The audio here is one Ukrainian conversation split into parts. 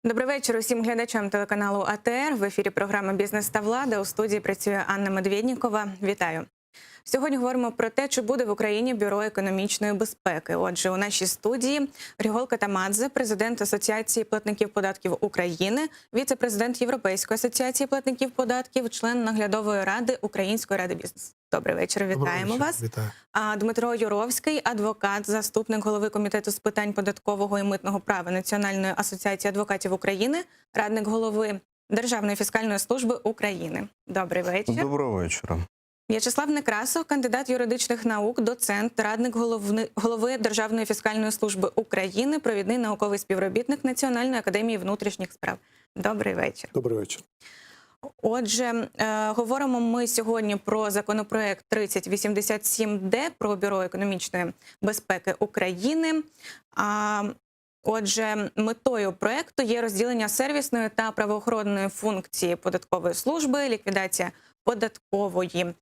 Добрий вечір усім глядачам телеканалу АТР. В ефірі програма «Бізнес та влада». У студії працює Анна Медведнікова. Вітаю. Сьогодні говоримо про те, чи буде в Україні Бюро економічної безпеки. Отже, у нашій студії Григол Катамадзе, президент Асоціації платників податків України, віце-президент Європейської асоціації платників податків, член наглядової ради Української ради бізнесу. Добрий вечір, вітаємо вас. Вітаю. Дмитро Юровський, адвокат, заступник голови Комітету з питань податкового і митного права Національної асоціації адвокатів України, радник голови Державної фіскальної служби України. Добрий вечір. Доброго вечора. В'ячеслав Некрасов, кандидат юридичних наук, доцент, радник голови Державної фіскальної служби України, провідний науковий співробітник Національної академії внутрішніх справ. Добрий вечір. Добрий вечір. Отже, говоримо ми сьогодні про законопроект 3087-д про Бюро економічної безпеки України. Отже, метою проекту є розділення сервісної та правоохоронної функції податкової служби, ліквідація податкової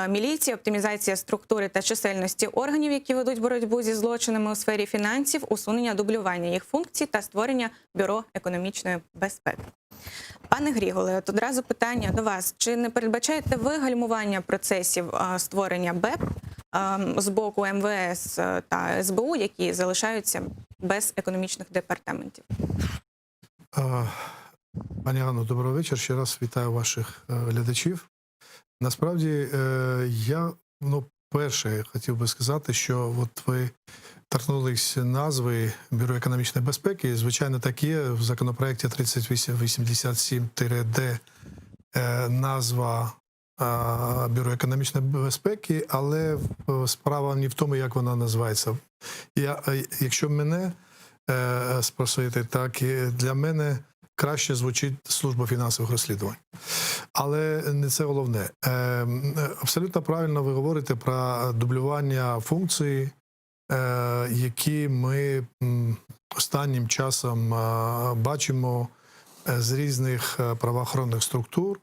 міліції, оптимізація структури та чисельності органів, які ведуть боротьбу зі злочинами у сфері фінансів, усунення дублювання їх функцій та створення Бюро економічної безпеки. Пане Гріголе, от одразу питання до вас. Чи не передбачаєте ви гальмування процесів створення БЕП з боку МВС та СБУ, які залишаються без економічних департаментів? Пані Анно, добрий вечір. Ще раз вітаю ваших глядачів. Насправді, я, перше, хотів би сказати, що от ви торкнулись назви Бюро економічної безпеки. Звичайно, так є. В законопроекті 3087-д назва Бюро економічної безпеки, але справа не в тому, як вона називається. Якщо мене спросити, так і для мене краще звучить Служба фінансових розслідувань. Але не це головне. Абсолютно правильно ви говорите про дублювання функцій, які ми останнім часом бачимо з різних правоохоронних структур.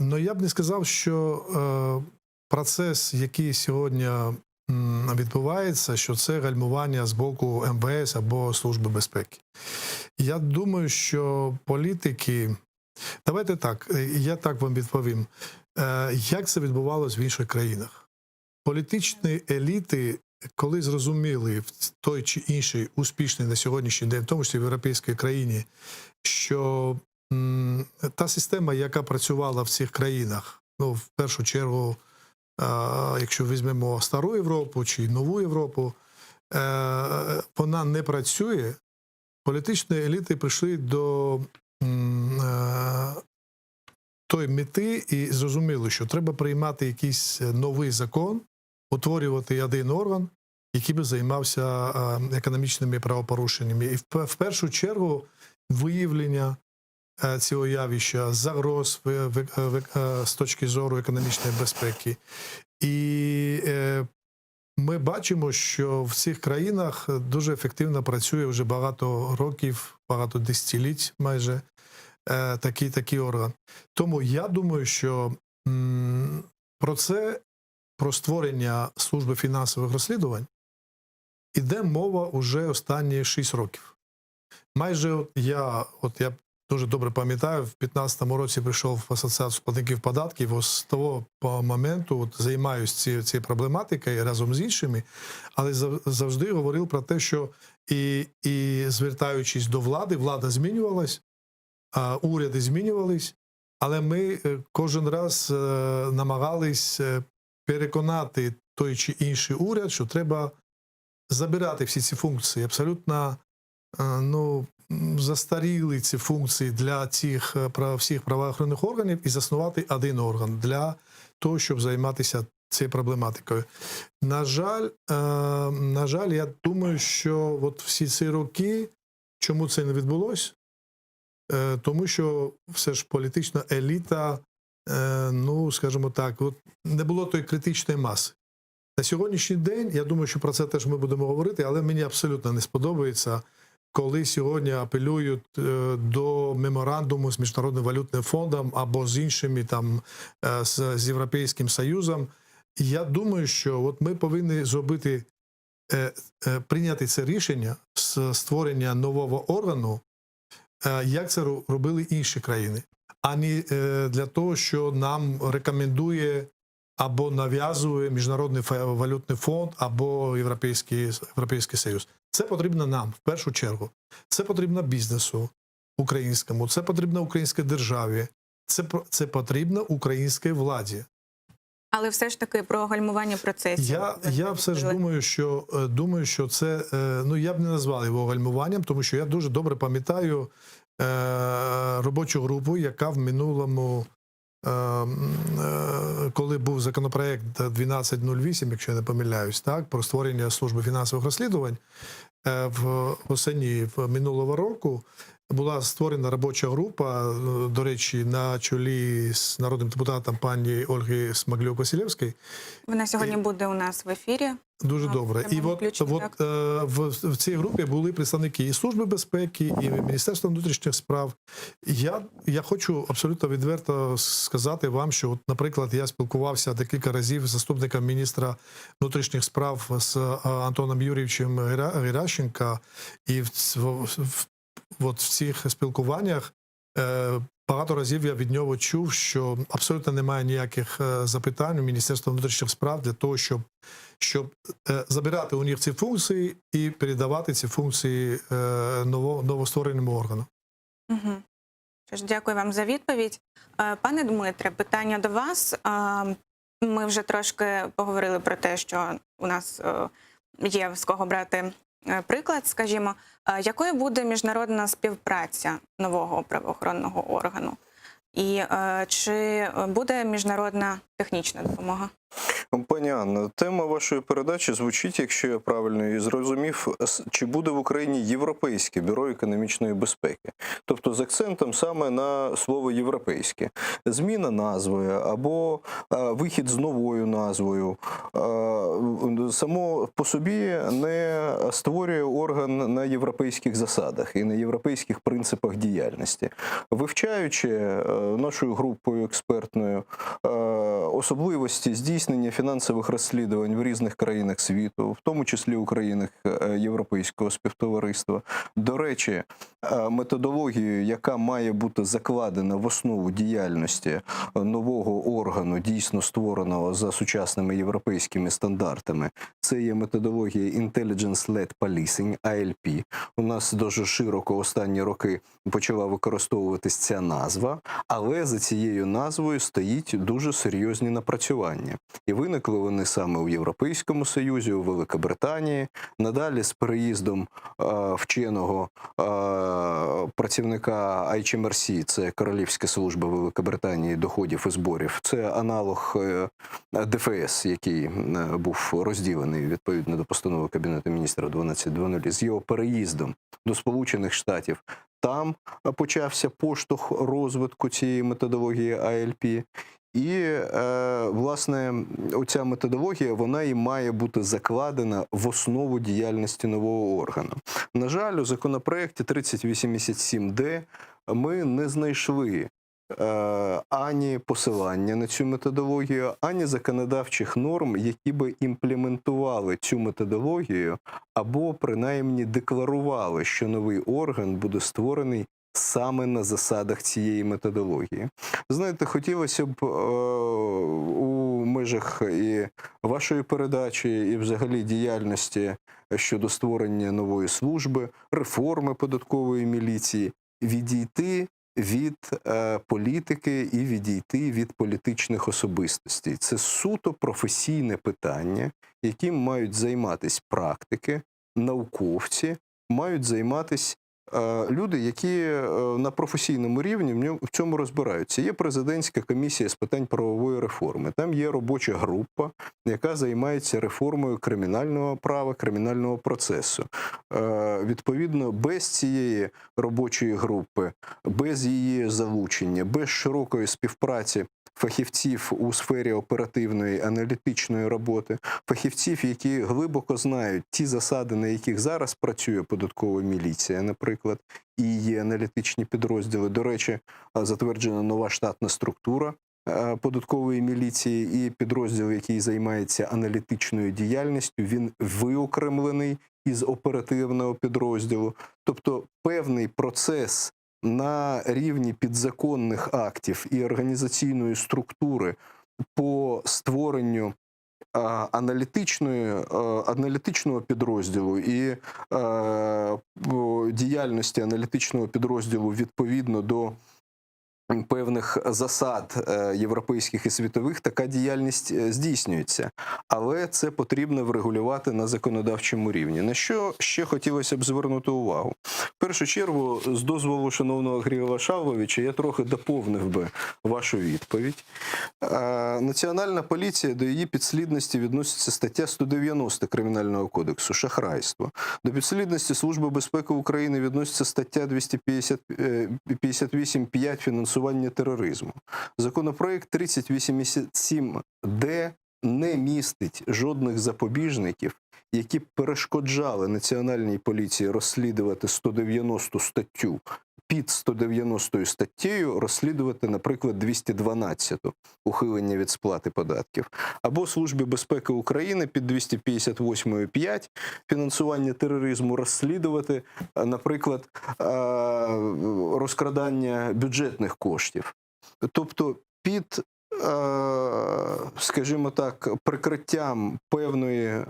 Но я б не сказав, що процес, який сьогодні відбувається, що це гальмування з боку МВС або Служби безпеки. Я думаю, що політики... Давайте так, я так вам відповім. Як це відбувалося в інших країнах? Політичні еліти, коли зрозуміли в той чи інший успішний на сьогоднішній день, в тому числі в європейській країні, що та система, яка працювала в цих країнах, в першу чергу, якщо візьмемо стару Європу чи нову Європу, вона не працює, політичні еліти прийшли до тої мети і зрозуміли, що треба приймати якийсь новий закон, утворювати один орган, який би займався економічними правопорушеннями. І в першу чергу виявлення цього явища, загроз з точки зору економічної безпеки. І ми бачимо, що в цих країнах дуже ефективно працює вже багато років, багато десятиліть майже такий орган. Тому я думаю, що про створення Служби фінансових розслідувань іде мова уже останні 6 років. Майже я дуже добре пам'ятаю, в 2015 році прийшов в Асоціацію платників податків, з того моменту займаюся цією проблематикою разом з іншими, але завжди говорив про те, що і звертаючись до влади, влада змінювалась, уряди змінювались, але ми кожен раз намагались переконати той чи інший уряд, що треба забирати всі ці функції. Абсолютно, застаріли ці функції для цих всіх правоохоронних органів і заснувати один орган для того, щоб займатися цією проблематикою. На жаль, я думаю, що от всі ці роки, чому це не відбулося? Тому що все ж політична еліта, скажімо так, не було тої критичної маси. На сьогоднішній день, я думаю, що про це теж ми будемо говорити, але мені абсолютно не сподобається, коли сьогодні апелюють до меморандуму з Міжнародним валютним фондом або з іншими, з Європейським Союзом. Я думаю, що ми повинні прийняти це рішення з створення нового органу, як це робили інші країни, а не для того, що нам рекомендує або нав'язує Міжнародний валютний фонд, або Європейський Союз. Це потрібно нам, в першу чергу. Це потрібно бізнесу українському, це потрібно українській державі, це потрібно українській владі. Але все ж таки про гальмування процесів. Я все ж думаю, що це, ну я б не назвав його гальмуванням, тому що я дуже добре пам'ятаю робочу групу, яка в минулому, коли був законопроект 1208, якщо я не помиляюсь, так, про створення служби фінансових розслідувань, в осені минулого року була створена робоча група, до речі, на чолі з народним депутатом пані Ольги Смаглюк-Василевської. Вона сьогодні буде у нас в ефірі. Дуже добре. І в цій групі були представники і Служби безпеки, і Міністерства внутрішніх справ. Я хочу абсолютно відверто сказати вам, що, наприклад, я спілкувався декілька разів з заступником міністра внутрішніх справ з Антоном Юрійовичем Геращенко, і в цих спілкуваннях багато разів я від нього чув, що абсолютно немає ніяких запитань у Міністерства внутрішніх справ для того, щоб забирати у них ці функції і передавати ці функції новоствореному органу. Угу. Дякую вам за відповідь. Пане Дмитре, питання до вас. Ми вже трошки поговорили про те, що у нас є з кого брати приклад, скажімо. Якою буде міжнародна співпраця нового правоохоронного органу? І чи буде міжнародна технічна допомога? Пані Анна, тема вашої передачі звучить, якщо я правильно її зрозумів, чи буде в Україні Європейське бюро економічної безпеки. Тобто з акцентом саме на слово «європейське». Зміна назви або вихід з новою назвою само по собі не створює орган на європейських засадах і на європейських принципах діяльності. Вивчаючи нашою групою експертною особливості здійснення фінансових розслідувань в різних країнах світу, в тому числі у країнах Європейського співтовариства. До речі, методологію, яка має бути закладена в основу діяльності нового органу, дійсно створеного за сучасними європейськими стандартами, це є методологія Intelligence-Led Policing, ALP. У нас дуже широко останні роки почала використовуватись ця назва, але за цією назвою стоїть дуже серйозні напрацювання. І виникли вони саме у Європейському Союзі, у Великобританії. Надалі з переїздом вченого працівника HMRC, це Королівська служба Великобританії доходів і зборів, це аналог ДФС, який був розділений відповідно до постанови Кабінету міністрів 12.00, з його переїздом до Сполучених Штатів. Там почався поштовх розвитку цієї методології ALP. І, власне, оця методологія, вона і має бути закладена в основу діяльності нового органу. На жаль, у законопроекті 3087-д ми не знайшли ані посилання на цю методологію, ані законодавчих норм, які би імплементували цю методологію або принаймні декларували, що новий орган буде створений саме на засадах цієї методології. Знаєте, хотілося б у межах і вашої передачі, і взагалі діяльності щодо створення нової служби, реформи податкової міліції, відійти від політики і відійти від політичних особистостей. Це суто професійне питання, яким мають займатися практики, науковці, мають займатися люди, які на професійному рівні в цьому розбираються. Є президентська комісія з питань правової реформи. Там є робоча група, яка займається реформою кримінального права, кримінального процесу. Відповідно, без цієї робочої групи, без її залучення, без широкої співпраці фахівців у сфері оперативної, аналітичної роботи, фахівців, які глибоко знають ті засади, на яких зараз працює податкова міліція, наприклад, і її аналітичні підрозділи. До речі, затверджена нова штатна структура податкової міліції і підрозділ, який займається аналітичною діяльністю, він виокремлений із оперативного підрозділу. Тобто певний процес на рівні підзаконних актів і організаційної структури по створенню аналітичного підрозділу і діяльності аналітичного підрозділу відповідно до певних засад європейських і світових, така діяльність здійснюється. Але це потрібно врегулювати на законодавчому рівні. На що ще хотілося б звернути увагу? В першу чергу, з дозволу шановного Григорія Шавловича, я трохи доповнив би вашу відповідь. Національна поліція, до її підслідності відноситься стаття 190 Кримінального кодексу «Шахрайство». До підслідності Служби безпеки України відноситься стаття 258.5 «Фінансування тероризму». Законопроект 3087-д не містить жодних запобіжників, які б перешкоджали Національній поліції розслідувати 190 статтю, під 190 статтею розслідувати, наприклад, 212 ухилення від сплати податків. Або Службі безпеки України під 258.5 фінансування тероризму розслідувати, наприклад, розкрадання бюджетних коштів. Тобто під, скажімо так, прикриттям певної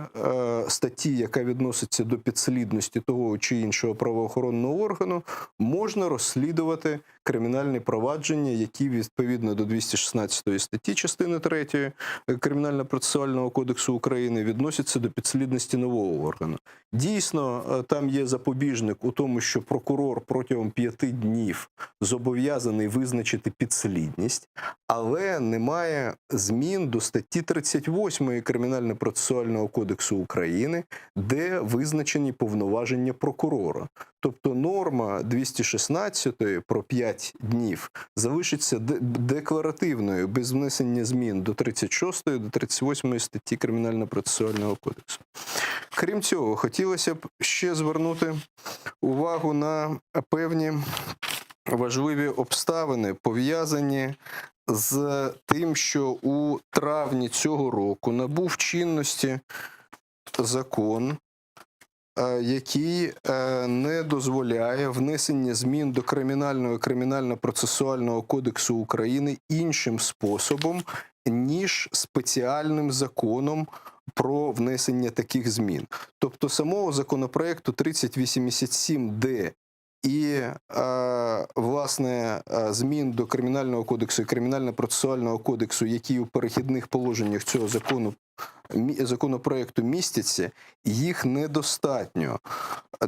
статті, яка відноситься до підслідності того чи іншого правоохоронного органу, можна розслідувати кримінальні провадження, які відповідно до 216 статті частини 3 Кримінально-процесуального кодексу України відносяться до підслідності нового органу. Дійсно, там є запобіжник у тому, що прокурор протягом 5 днів зобов'язаний визначити підслідність, але немає змін до статті 38 Кримінально-процесуального кодексу України, де визначені повноваження прокурора. Тобто норма 216 про 5 днів залишиться декларативною, без внесення змін до 36 до 38 статті Кримінально-процесуального кодексу. Крім цього, хотілося б ще звернути увагу на певні важливі обставини, пов'язані з тим, що у травні цього року набув чинності закон, який не дозволяє внесення змін до Кримінального і Кримінально-процесуального кодексу України іншим способом, ніж спеціальним законом про внесення таких змін. Тобто самого законопроекту 3087-д і, власне, змін до Кримінального кодексу і Кримінально-процесуального кодексу, які у перехідних положеннях цього законопроекту містяться, їх недостатньо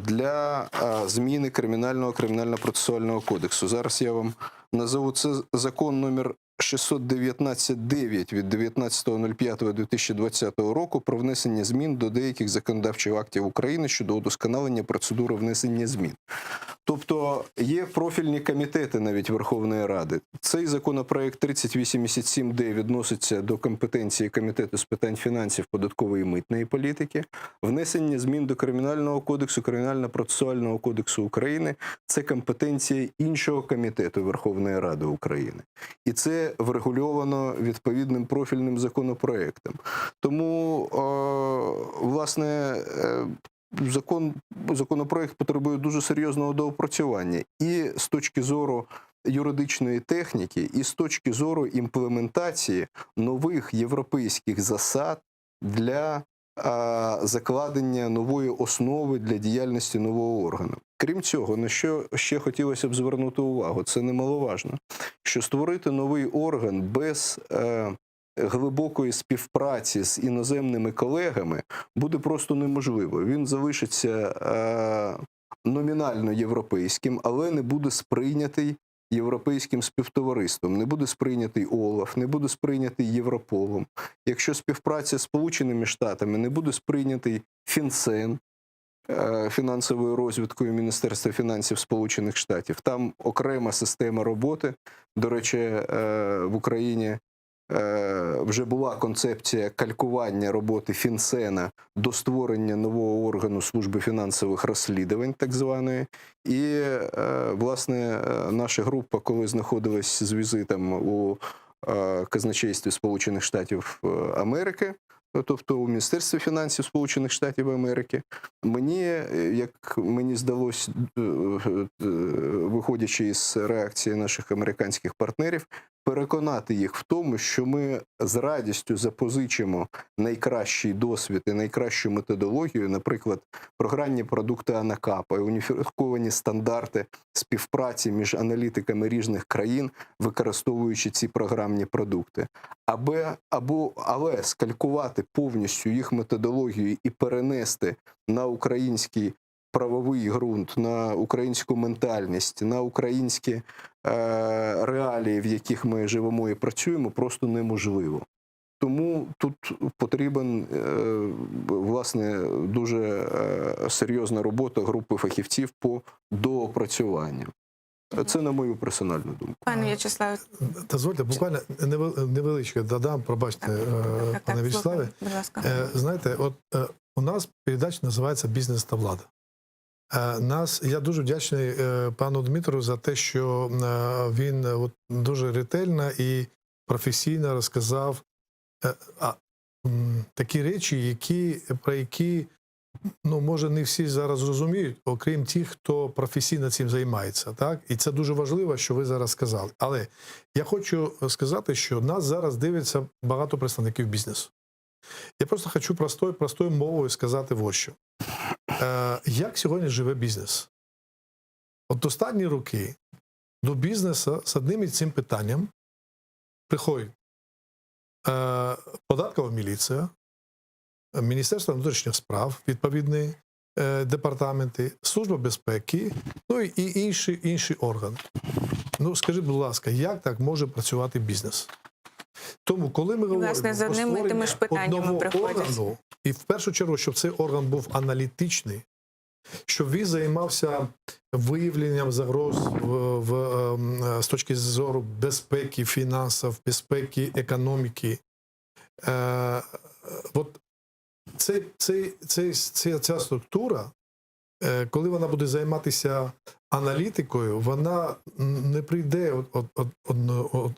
для зміни Кримінально-процесуального кодексу. Зараз я вам назову. Це закон номер 619-9 від 19.05.2020 року про внесення змін до деяких законодавчих актів України щодо удосконалення процедури внесення змін. Тобто є профільні комітети навіть Верховної Ради. Цей законопроект 3087-д відноситься до компетенції Комітету з питань фінансів, податкової і митної політики. Внесення змін до Кримінального кодексу, Кримінально-процесуального кодексу України – це компетенція іншого комітету Верховної Ради України. І це врегульовано відповідним профільним законопроектом. Тому, власне, законопроект потребує дуже серйозного доопрацювання і з точки зору юридичної техніки, і з точки зору імплементації нових європейських засад для закладення нової основи для діяльності нового органу. Крім цього, на що ще хотілося б звернути увагу, це немаловажно, що створити новий орган без глибокої співпраці з іноземними колегами буде просто неможливо. Він залишиться номінально європейським, але не буде сприйнятий європейським співтовариством, не буде сприйнятий ОЛАФ, не буде сприйнятий Європолом. Якщо співпраця з Сполученими Штатами, не буде сприйнятий Фінцен, фінансовою розвідкою Міністерства фінансів Сполучених Штатів. Там окрема система роботи. До речі, в Україні вже була концепція калькування роботи Фінцена до створення нового органу Служби фінансових розслідувань, так званої. І, власне, наша група, коли знаходилась з візитом у казначействі Сполучених Штатів Америки, тобто у Міністерстві фінансів Сполучених Штатів Америки. Мені, як мені здалось, виходячи із реакції наших американських партнерів, переконати їх в тому, що ми з радістю запозичимо найкращий досвід і найкращу методологію, наприклад, програмні продукти АНАКАПа, уніфіковані стандарти співпраці між аналітиками різних країн, використовуючи ці програмні продукти. Але скалькувати повністю їх методологію і перенести на український правовий ґрунт, на українську ментальність, на українські реалії, в яких ми живемо і працюємо, просто неможливо. Тому тут потрібен, власне, дуже серйозна робота групи фахівців по доопрацюванню. Це на мою персональну думку. Пане В'ячеславе, Дозвольте, буквально невеличке додам, пробачте, пане В'ячеславе. будь ласка. Знаєте, от у нас передача називається «Бізнес та влада». Я дуже вдячний пану Дмитру за те, що він дуже ретельно і професійно розказав такі речі, про які, може, не всі зараз розуміють, окрім тих, хто професійно цим займається. Так? І це дуже важливо, що ви зараз сказали. Але я хочу сказати, що нас зараз дивиться багато представників бізнесу. Я просто хочу простою мовою сказати ось що. Як сьогодні живе бізнес? От останні роки до бізнесу з одним і цим питанням приходить податкова міліція, Міністерство внутрішніх справ, відповідні департаменти, Служба безпеки, і інші органи. Скажіть, будь ласка, як так може працювати бізнес? Тому, коли ми говоримо Власне, з одними і тими ж питаннями приходять. органу, і в першу чергу, щоб цей орган був аналітичний, щоб він займався виявленням загроз з точки зору безпеки фінансів, безпеки економіки. Ця структура, коли вона буде займатися аналітикою, вона не прийде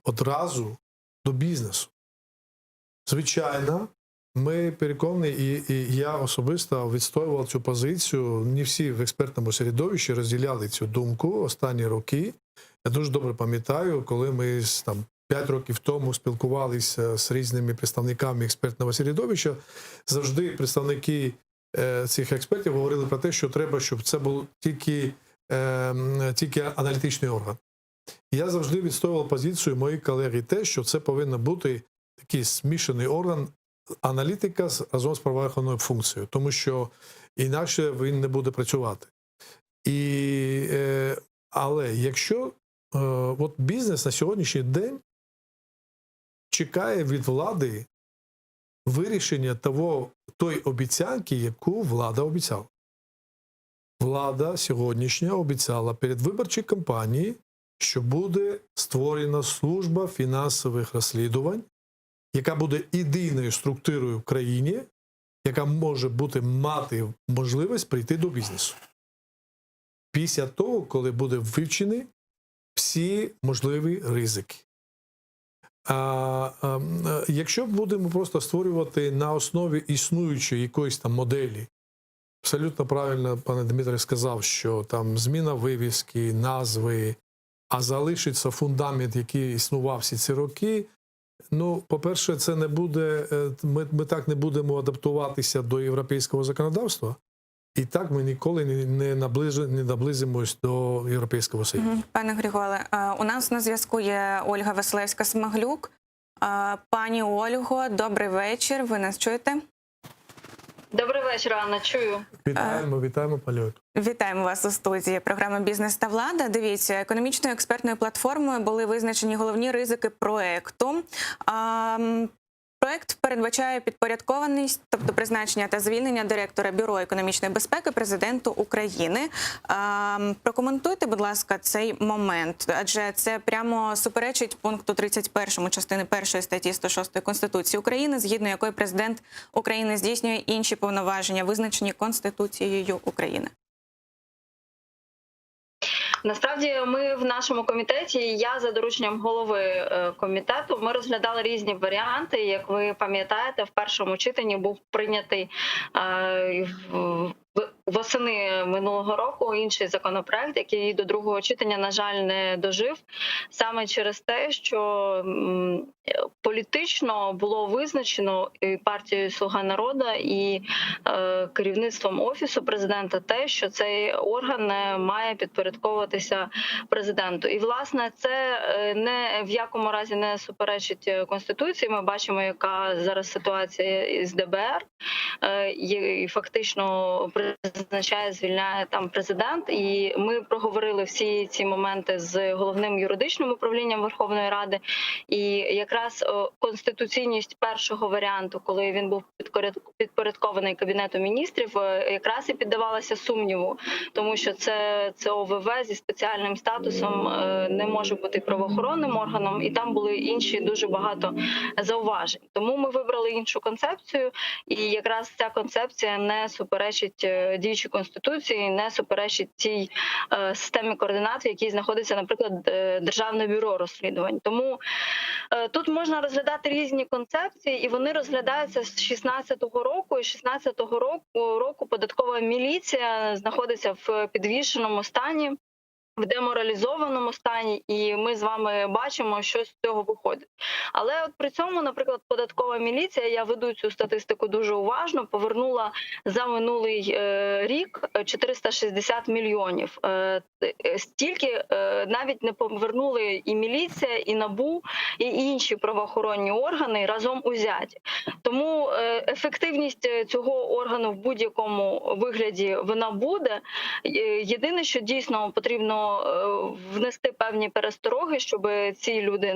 одразу до бізнесу. Звичайно, ми переконані, і я особисто відстоював цю позицію. Не всі в експертному середовищі розділяли цю думку останні роки. Я дуже добре пам'ятаю, коли ми 5 років тому спілкувалися з різними представниками експертного середовища, завжди представники цих експертів говорили про те, що треба, щоб це був тільки аналітичний орган. Я завжди відстоював позицію моїх колег те, що це повинен бути такий змішаний орган аналітика разом з правоохоронною функцією, тому що інакше він не буде працювати. Але якщо бізнес на сьогоднішній день чекає від влади вирішення тої обіцянки, яку влада обіцяла. Влада сьогоднішня обіцяла перед виборчій кампанії, що буде створена служба фінансових розслідувань, яка буде єдиною структурою в країні, яка може мати можливість прийти до бізнесу. Після того, коли буде вивчені всі можливі ризики. Якщо будемо просто створювати на основі існуючої якоїсь моделі, абсолютно правильно пане Дмитро сказав, що там зміна вивіски, назви, а залишиться фундамент, який існував всі ці роки, по-перше, це не буде, ми так не будемо адаптуватися до європейського законодавства, і так ми ніколи не наблизимось до Європейського Союзу. Пане Григоре, у нас на зв'язку є Ольга Василевська-Смаглюк. Пані Ольго, добрий вечір. Ви нас чуєте? Добрий вечір, Анна, чую. Вітаємо, пані Ольго. Вітаємо вас у студії програми «Бізнес та влада». Дивіться, економічною експертною платформою були визначені головні ризики проекту. Проект передбачає підпорядкованість, тобто призначення та звільнення директора Бюро економічної безпеки президенту України. Прокоментуйте, будь ласка, цей момент, адже це прямо суперечить пункту 31 частини 1 статті 106 Конституції України, згідно якої президент України здійснює інші повноваження, визначені Конституцією України. насправді ми в нашому комітеті, я за дорученням голови комітету, ми розглядали різні варіанти. Як ви пам'ятаєте, в першому читанні був прийнятий восени минулого року інший законопроект, який до другого читання, на жаль, не дожив, саме через те, що політично було визначено і партією «Слуга народу», і керівництвом Офісу президента те, що цей орган має підпорядковуватися президенту. І, власне, це не в якому разі не суперечить Конституції. Ми бачимо, яка зараз ситуація з ДБР. І фактично призначає, звільняє там президент. І ми проговорили всі ці моменти з Головним юридичним управлінням Верховної Ради. І якраз конституційність першого варіанту, коли він був підпорядкований Кабінету міністрів, якраз і піддавалася сумніву, тому що це ОВВ зі спеціальним статусом не може бути правоохоронним органом, і там були інші дуже багато зауважень. Тому ми вибрали іншу концепцію, і якраз ця концепція не суперечить діючій Конституції, не суперечить тій системі координат, в якій знаходиться, наприклад, Державне бюро розслідувань. Тому тут можна розглядати різні концепції, і вони розглядаються з 16-го року. І з 16-го року податкова міліція знаходиться в підвішеному стані, в деморалізованому стані, і ми з вами бачимо, що з цього виходить. Але от при цьому, наприклад, податкова міліція, я веду цю статистику дуже уважно, повернула за минулий рік 460 мільйонів. Стільки навіть не повернули і міліція, і НАБУ, і інші правоохоронні органи разом узяті. Тому ефективність цього органу в будь-якому вигляді вона буде. Єдине, що дійсно потрібно внести певні перестороги, щоб ці люди,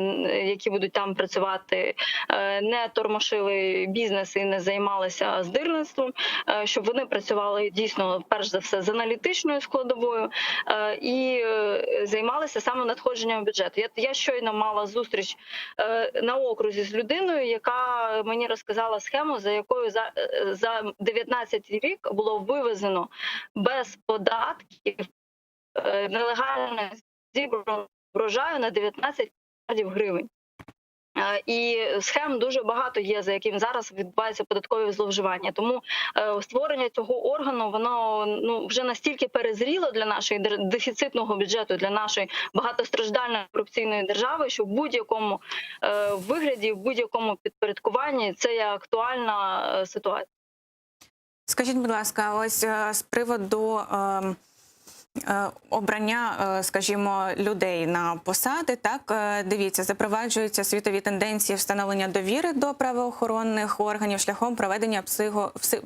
які будуть там працювати, не тормошили бізнес і не займалися здирництвом, щоб вони працювали дійсно, перш за все, з аналітичною складовою і займалися саме надходженням бюджету. Я щойно мала зустріч на окрузі з людиною, яка мені розказала схему, за якою за 19 рік було вивезено без податків нелегально зібраного врожаю на 19 мільярдів гривень. І схем дуже багато є, за яким зараз відбуваються податкові зловживання. Тому створення цього органу, воно вже настільки перезріло для нашої дефіцитного бюджету, для нашої багатостраждальної корупційної держави, що в будь-якому вигляді, в будь-якому підпорядкуванні це є актуальна ситуація. Скажіть, будь ласка, ось з приводу обрання, скажімо, людей на посади, так, дивіться, запроваджуються світові тенденції встановлення довіри до правоохоронних органів шляхом проведення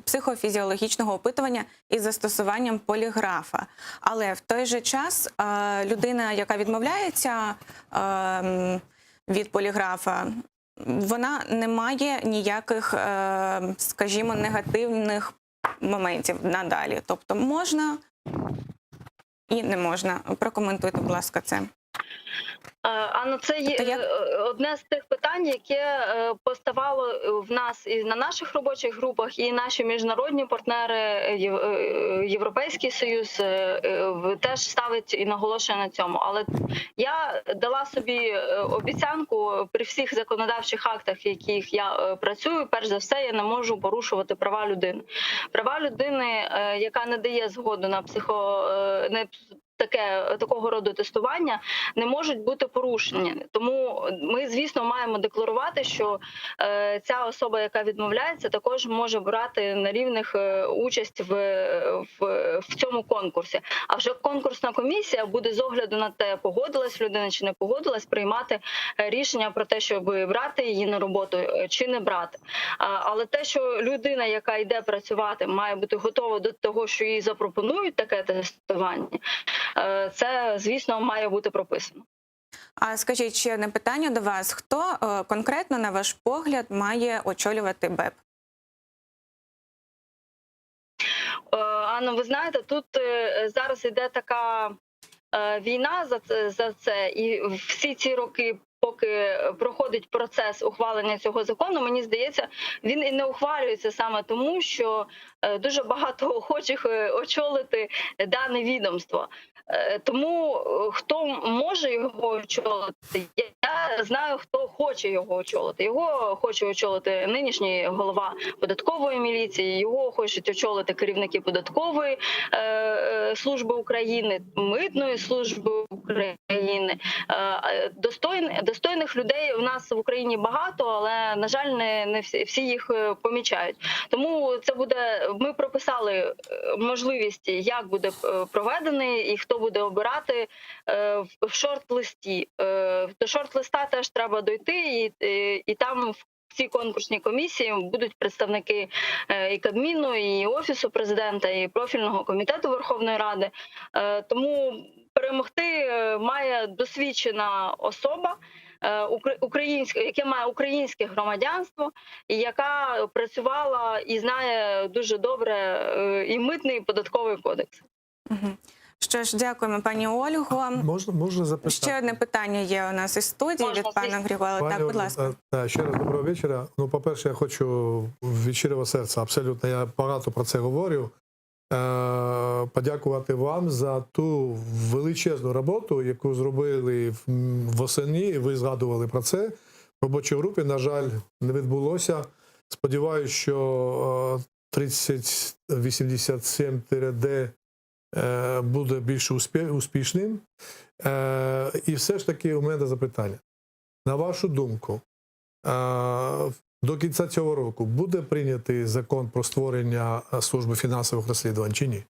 психофізіологічного опитування із застосуванням поліграфа. Але в той же час людина, яка відмовляється від поліграфа, вона не має ніяких, скажімо, негативних моментів надалі. Тобто можна і не можна. Прокоментуйте, будь ласка, це. Анна, це є одне з тих питань, яке поставало в нас і на наших робочих групах, і наші міжнародні партнери, Європейський Союз теж ставить і наголошує на цьому. Але я дала собі обіцянку при всіх законодавчих актах, в яких я працюю, перш за все, я не можу порушувати права людини. Права людини, яка не дає згоду на такого роду тестування, не можуть бути порушені. Тому ми, звісно, маємо декларувати, що ця особа, яка відмовляється, також може брати на рівних участь в цьому конкурсі. А вже конкурсна комісія буде з огляду на те, погодилась людина чи не погодилась, приймати рішення про те, щоб брати її на роботу чи не брати. Але те, що людина, яка йде працювати, має бути готова до того, що їй запропонують таке тестування, це, звісно, має бути прописано. А скажіть, ще одне питання до вас. Хто конкретно, на ваш погляд, має очолювати БЕП? Анна, ви знаєте, тут зараз йде така війна за це, і всі ці роки поки проходить процес ухвалення цього закону, мені здається, він і не ухвалюється саме тому, що дуже багато охочих очолити дане відомство. Тому хто може його очолити, я знаю, хто хоче його очолити. Його хоче очолити нинішній голова податкової міліції, його хочуть очолити керівники податкової служби України, митної служби України. Достойних людей у нас в Україні багато, але, на жаль, не всі їх помічають. Тому це буде, ми прописали можливість, як буде проведений і хто буде обирати в шорт-листі. До шорт-листа теж треба дойти, і там в цій конкурсній комісії будуть представники і Кабміну, і Офісу Президента, і профільного комітету Верховної Ради. Тому перемогти має досвідчена особа, яке має українське громадянство, і яка працювала і знає дуже добре і митний, і податковий кодекс. Що ж, дякуємо, пані Ольго. Можна запитати? Ще одне питання є у нас із студії від пана Григорія. Так, будь ласка. Ще раз доброго вечора. Ну, по-перше, я хочу від щирого серця, абсолютно, я багато про це говорю, подякувати вам за ту величезну роботу, яку зробили восени, і ви згадували про це. В робочій групі, на жаль, не відбулося. Сподіваюсь, що 3087-д буде більш успішним. І все ж таки у мене запитання. На вашу думку, до кінця цього року буде прийнятий закон про створення служби фінансових розслідувань чи ні?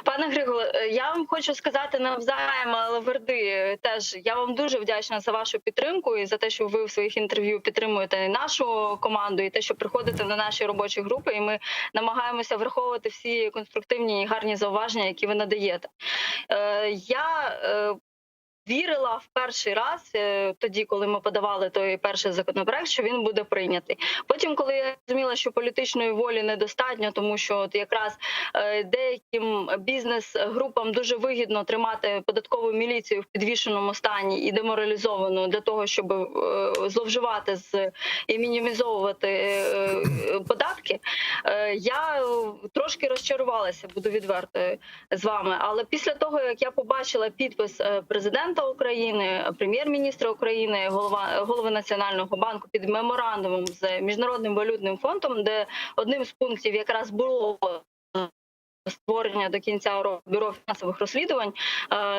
Пане Григоре, я вам хочу сказати навзаєм, але Верди, теж я вам дуже вдячна за вашу підтримку і за те, що ви в своїх інтерв'ю підтримуєте і нашу команду, і те, що приходите на наші робочі групи, і ми намагаємося враховувати всі конструктивні і гарні зауваження, які ви надаєте. Я вірила в перший раз, тоді, коли ми подавали той перший законопроект, що він буде прийнятий. Потім, коли я розуміла, що політичної волі недостатньо, тому що от якраз деяким бізнес-групам дуже вигідно тримати податкову міліцію в підвішеному стані і деморалізовану для того, щоб зловживати і мінімізовувати податки, я трошки розчарувалася, буду відвертою з вами. Але після того, як я побачила підпис президента України, прем'єр-міністра України, голови Національного банку під меморандумом з Міжнародним валютним фондом, де одним з пунктів якраз було створення до кінця року бюро фінансових розслідувань,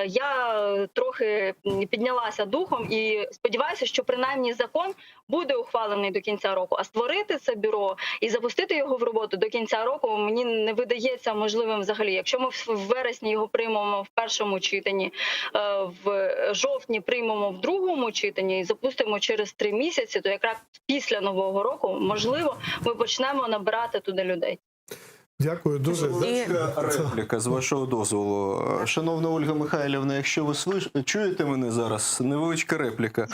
я трохи піднялася духом і сподіваюся, що принаймні закон буде ухвалений до кінця року. А створити це бюро і запустити його в роботу до кінця року мені не видається можливим взагалі. Якщо ми в вересні його приймемо в першому читанні, в жовтні приймемо в другому читанні і запустимо через 3 місяці, то якраз після Нового року, можливо, ми почнемо набирати туди людей. Дякую дуже. Репліка, з вашого дозволу. Шановна Ольга Михайлівна, якщо ви чуєте мене зараз, невеличка репліка.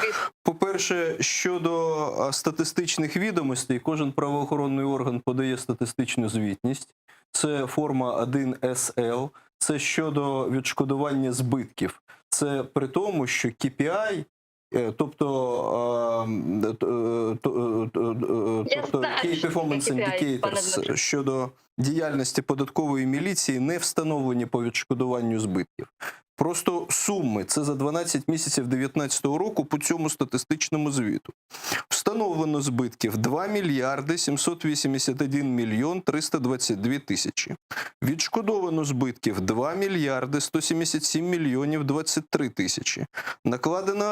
По-перше, щодо статистичних відомостей, кожен правоохоронний орган подає статистичну звітність. Це форма 1СЛ. Це щодо відшкодування збитків. Це при тому, що KPI, тобто Key Performance Indicators щодо діяльності податкової міліції не встановлені по відшкодуванню збитків. Просто суми, це за 12 місяців 2019 року по цьому статистичному звіту. Встановлено збитків 2 мільярди 781 мільйон 322 тисячі. Відшкодовано збитків 2 мільярди 177 мільйонів 23 тисячі. Накладено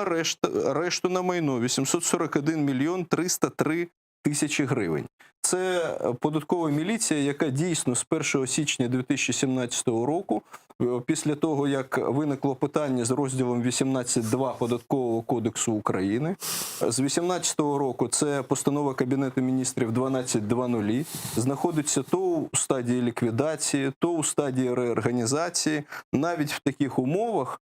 арешту на майно 841 мільйон 303 тисячі гривень. Це податкова міліція, яка дійсно з 1 січня 2017 року, після того, як виникло питання з розділом 18.2 Податкового кодексу України, з 2018 року це постанова Кабінету міністрів 12.2.0, знаходиться то у стадії ліквідації, то у стадії реорганізації. Навіть в таких умовах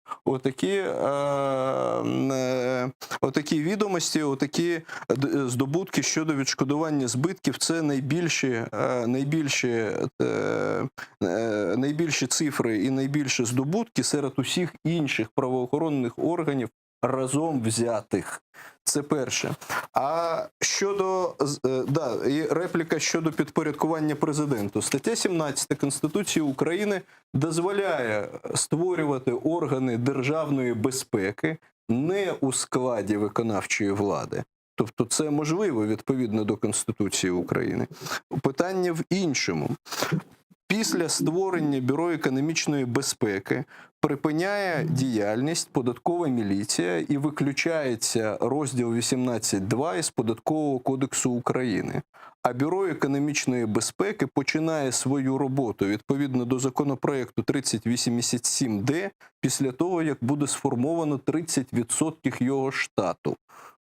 отакі відомості, отакі здобутки щодо відшкодування збитків – це найбільші цифри і найбільші здобутки серед усіх інших правоохоронних органів разом взятих. Це перше. А щодо і репліка щодо підпорядкування президенту. Стаття 17 Конституції України дозволяє створювати органи державної безпеки не у складі виконавчої влади. Тобто це можливо відповідно до Конституції України. Питання в іншому. Після створення Бюро економічної безпеки припиняє діяльність податкова міліція і виключається розділ 18.2 із Податкового кодексу України. А Бюро економічної безпеки починає свою роботу відповідно до законопроекту 3087-д після того, як буде сформовано 30% його штату.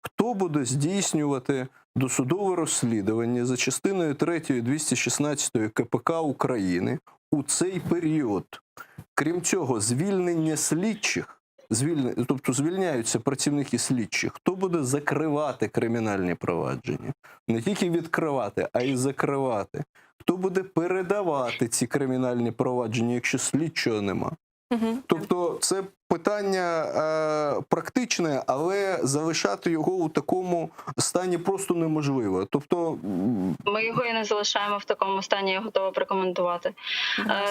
Хто буде здійснювати досудове розслідування за частиною 3 216 КПК України у цей період? Крім цього, звільнення слідчих, тобто звільняються працівники слідчих, хто буде закривати кримінальні провадження? Не тільки відкривати, а й закривати. Хто буде передавати ці кримінальні провадження, якщо слідчого нема? Тобто це питання практичне, але залишати його у такому стані просто неможливо. Тобто ми його і не залишаємо в такому стані, я готова прокоментувати.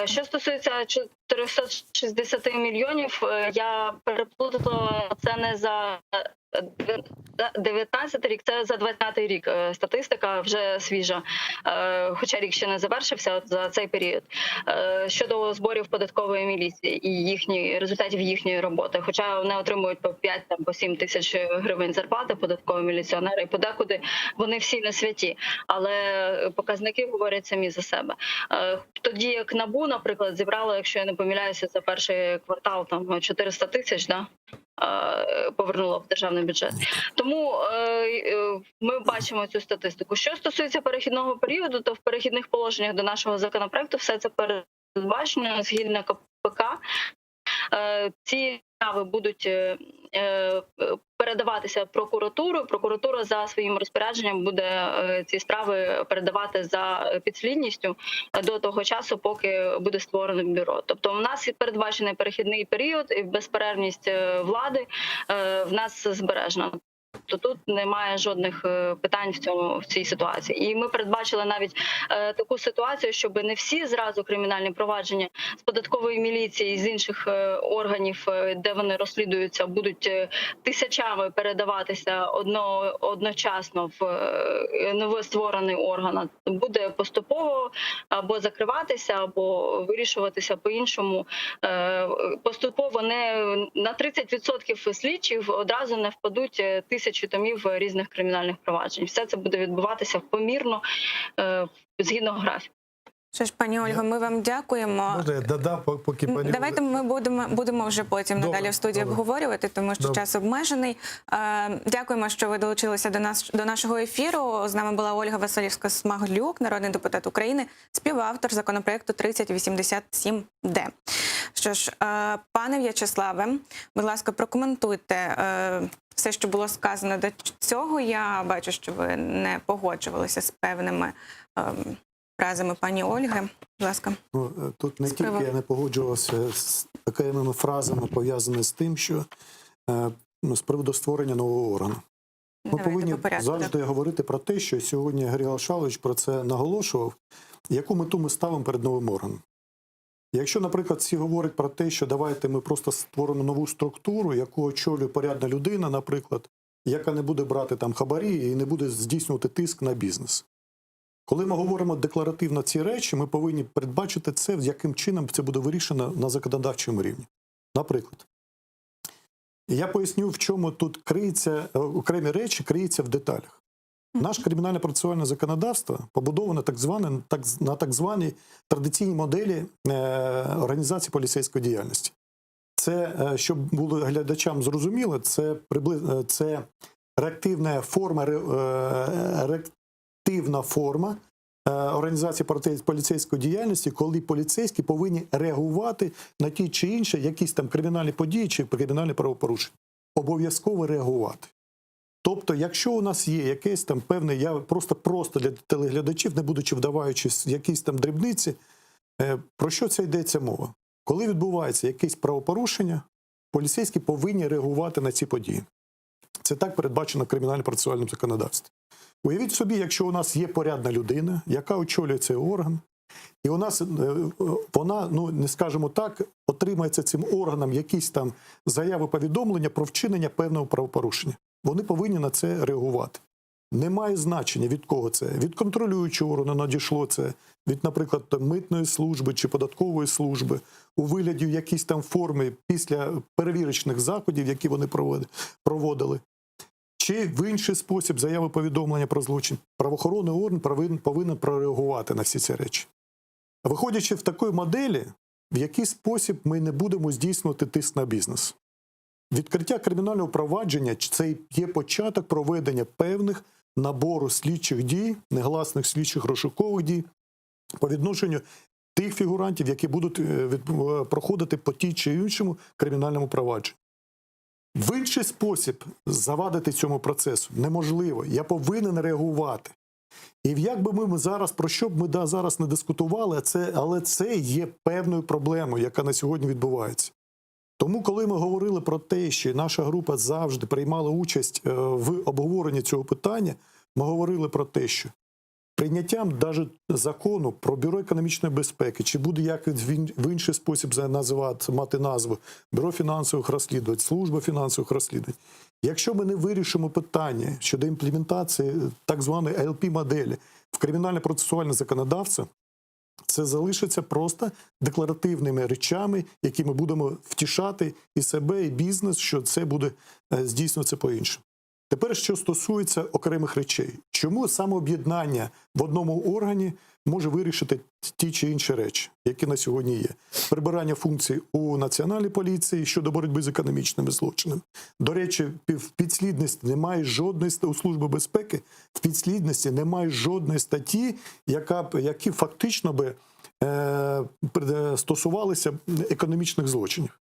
Що стосується 460 мільйонів, я переплутала це не за 19 рік, це за 20 рік статистика вже свіжа, хоча рік ще не завершився за цей період. Щодо зборів податкової міліції і результатів їхньої роботи, хоча вони отримують по 5 по 7 тисяч гривень зарплати податкові міліціонери, і подекуди вони всі не святі, але показники говорять самі за себе. Тоді як НАБУ, наприклад, зібрало, якщо я не помиляюся, за перший квартал там 400 тисяч, повернуло в державний бюджет. Тому ми бачимо цю статистику. Що стосується перехідного періоду, то в перехідних положеннях до нашого законопроекту все це передбачено згідно КПК. Ці справи будуть передаватися прокуратуру. Прокуратура за своїм розпорядженням буде ці справи передавати за підслідністю до того часу, поки буде створено бюро. Тобто у нас передбачений перехідний період і безперервність влади в нас збережена. То тут немає жодних питань в цій ситуації. І ми передбачили навіть таку ситуацію, щоб не всі зразу кримінальні провадження з податкової міліції і з інших органів, де вони розслідуються, будуть тисячами передаватися одночасно в новостворений орган. Буде поступово або закриватися, або вирішуватися по-іншому. Поступово не на 30% слідчих одразу не впадуть тисячі томів різних кримінальних проваджень. Все це буде відбуватися помірно, згідно графіку. Що ж, пані Ольго, ми вам дякуємо. Можна я додам, поки пані Давайте ми будемо вже потім надалі в студії обговорювати, тому що час обмежений. Дякуємо, що ви долучилися до нашого ефіру. З нами була Ольга Василівська-Смаглюк, народний депутат України, співавтор законопроекту 3087-д. Що ж, пане В'ячеславе, будь ласка, прокоментуйте все, що було сказано до цього. Я бачу, що ви не погоджувалися з певними фразами пані Ольги. Будь ласка. Тут не тільки я не погоджувався з такими фразами, пов'язаними з тим, що з приводу створення нового органу. Ми повинні завжди говорити про те, що сьогодні Григорій Алшалович про це наголошував, яку мету ми ставимо перед новим органом. Якщо, наприклад, всі говорять про те, що давайте ми просто створимо нову структуру, яку очолює порядна людина, наприклад, яка не буде брати там хабарі і не буде здійснювати тиск на бізнес. Коли ми говоримо декларативно ці речі, ми повинні передбачити це, яким чином це буде вирішено на законодавчому рівні. Наприклад, я поясню, в чому тут криється, окремі речі криються в деталях. Наше кримінально-процесуальне законодавство побудоване на так званій традиційній моделі організації поліцейської діяльності. Це, щоб було глядачам зрозуміло, це реактивна форма організації поліцейської діяльності, коли поліцейські повинні реагувати на ті чи інші якісь там кримінальні події чи кримінальні правопорушення. Обов'язково реагувати. Тобто, якщо у нас є якесь там певне, я просто для телеглядачів, не будучи вдаваючись в якісь там дрібниці, про що це йдеться мова? Коли відбувається якесь правопорушення, поліцейські повинні реагувати на ці події. Це так передбачено кримінально-процесуальним законодавством. Уявіть собі, якщо у нас є порядна людина, яка очолює цей орган, і у нас вона, ну не скажемо так, отримається цим органом якісь там заяви, повідомлення про вчинення певного правопорушення. Вони повинні на це реагувати. Немає значення, від кого це. Від контролюючого органу надійшло це, від, наприклад, митної служби чи податкової служби, у вигляді якісь там форми після перевірочних заходів, які вони проводили. Чи в інший спосіб заяви повідомлення про злочин. Правоохоронний орган повинен прореагувати на всі ці речі. Виходячи в такої моделі, в який спосіб ми не будемо здійснювати тиск на бізнес. Відкриття кримінального провадження – це є початок проведення певних набору слідчих дій, негласних слідчих розшукових дій по відношенню тих фігурантів, які будуть проходити по тій чи іншому кримінальному провадженню. В інший спосіб завадити цьому процесу неможливо. Я повинен реагувати. І як би ми зараз, про що б ми зараз не дискутували, але це є певною проблемою, яка на сьогодні відбувається. Тому, коли ми говорили про те, що наша група завжди приймала участь в обговоренні цього питання, ми говорили про те, що прийняттям навіть закону про Бюро економічної безпеки, чи буде як в інший спосіб мати назву Бюро фінансових розслідувань, Служба фінансових розслідувань, якщо ми не вирішимо питання щодо імплементації так званої ЛП-моделі в кримінально-процесуальне законодавство, це залишиться просто декларативними речами, які ми будемо втішати і себе, і бізнес, що це буде здійснюватися по-іншому. Тепер, що стосується окремих речей. Чому саме об'єднання в одному органі може вирішити ті чи інші речі, які на сьогодні є? Прибирання функцій у Національній поліції щодо боротьби з економічними злочинами. До речі, в підслідності немає жодної, у Служби безпеки, в підслідності немає жодної статті, які фактично би стосувалися економічних злочинів.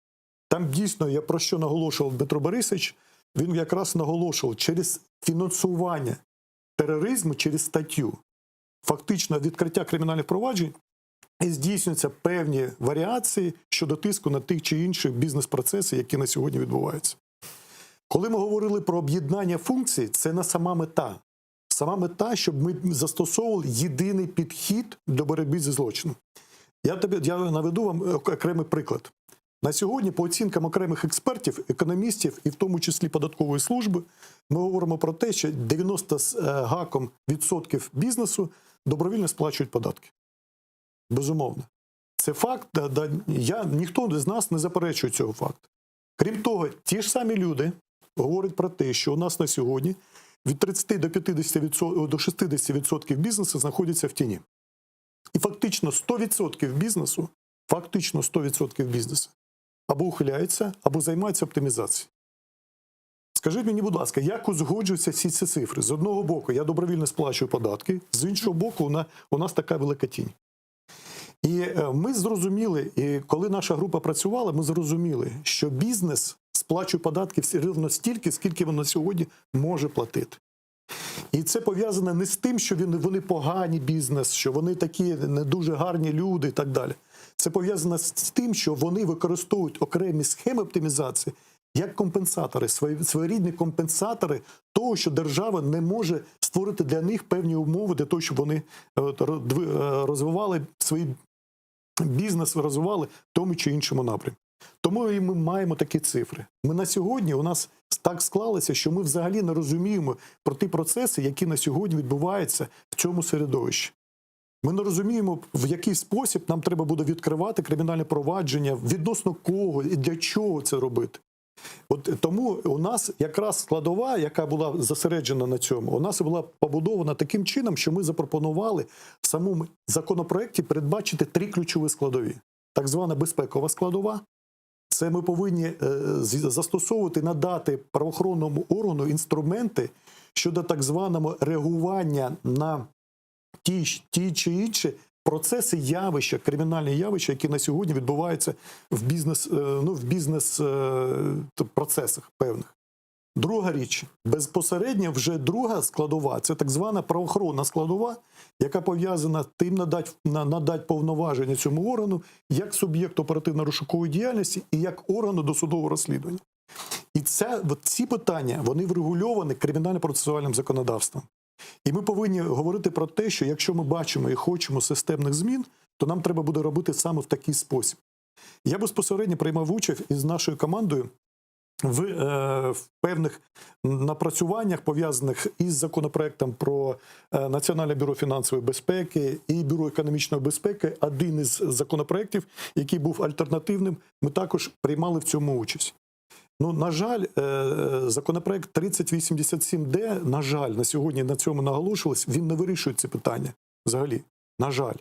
Там дійсно, я про що наголошував Дмитро Борисович, він якраз наголошував, через фінансування тероризму, через статтю, фактично відкриття кримінальних проваджень, і здійснюються певні варіації щодо тиску на тих чи інших бізнес-процеси, які на сьогодні відбуваються. Коли ми говорили про об'єднання функцій, це не сама мета. Сама мета, щоб ми застосовували єдиний підхід до боротьби зі злочином. Я наведу вам окремий приклад. На сьогодні, по оцінкам окремих експертів, економістів, і в тому числі податкової служби, ми говоримо про те, що 90 з гаком відсотків бізнесу добровільно сплачують податки. Безумовно. Це факт, ніхто з нас не заперечує цього факту. Крім того, ті ж самі люди говорять про те, що у нас на сьогодні від 30 до 50% до 60% бізнесу знаходяться в тіні. І фактично 100% бізнесу або ухиляються, або займаються оптимізацією. Скажіть мені, будь ласка, як узгоджуються всі ці цифри? З одного боку, я добровільно сплачую податки, з іншого боку, у нас така велика тінь. І ми зрозуміли, і коли наша група працювала, ми зрозуміли, що бізнес сплачує податки все рівно стільки, скільки він на сьогодні може платити. І це пов'язано не з тим, що вони погані бізнес, що вони такі не дуже гарні люди і так далі. Це пов'язано з тим, що вони використовують окремі схеми оптимізації як компенсатори, своєрідні компенсатори того, що держава не може створити для них певні умови для того, щоб вони розвивали свій бізнес, розвивали в тому чи іншому напрямку. Тому і ми маємо такі цифри. Ми на сьогодні, у нас так склалося, що ми взагалі не розуміємо про ті процеси, які на сьогодні відбуваються в цьому середовищі. Ми не розуміємо, в який спосіб нам треба буде відкривати кримінальне провадження, відносно кого і для чого це робити. Тому у нас якраз складова, яка була зосереджена на цьому, у нас була побудована таким чином, що ми запропонували в самому законопроекті передбачити 3 ключові складові. Так звана безпекова складова. Це ми повинні застосовувати, надати правоохоронному органу інструменти щодо так званого реагування на ті чи інші процеси, явища, кримінальні явища, які на сьогодні відбуваються в бізнес-процесах певних. Друга річ, безпосередньо вже друга складова, це так звана правоохоронна складова, яка пов'язана тим надати повноваження цьому органу як суб'єкту оперативно-розшукової діяльності і як органу досудового розслідування. І ці питання, вони врегульовані кримінально-процесуальним законодавством. І ми повинні говорити про те, що якщо ми бачимо і хочемо системних змін, то нам треба буде робити саме в такий спосіб. Я безпосередньо приймав участь із нашою командою в певних напрацюваннях, пов'язаних із законопроектом про Національне бюро фінансової безпеки і Бюро економічної безпеки. Один із законопроектів, який був альтернативним, ми також приймали в цьому участь. Ну, на жаль, законопроект 3087-д, на жаль, на сьогодні на цьому наголошувалось, він не вирішує ці питання взагалі, на жаль.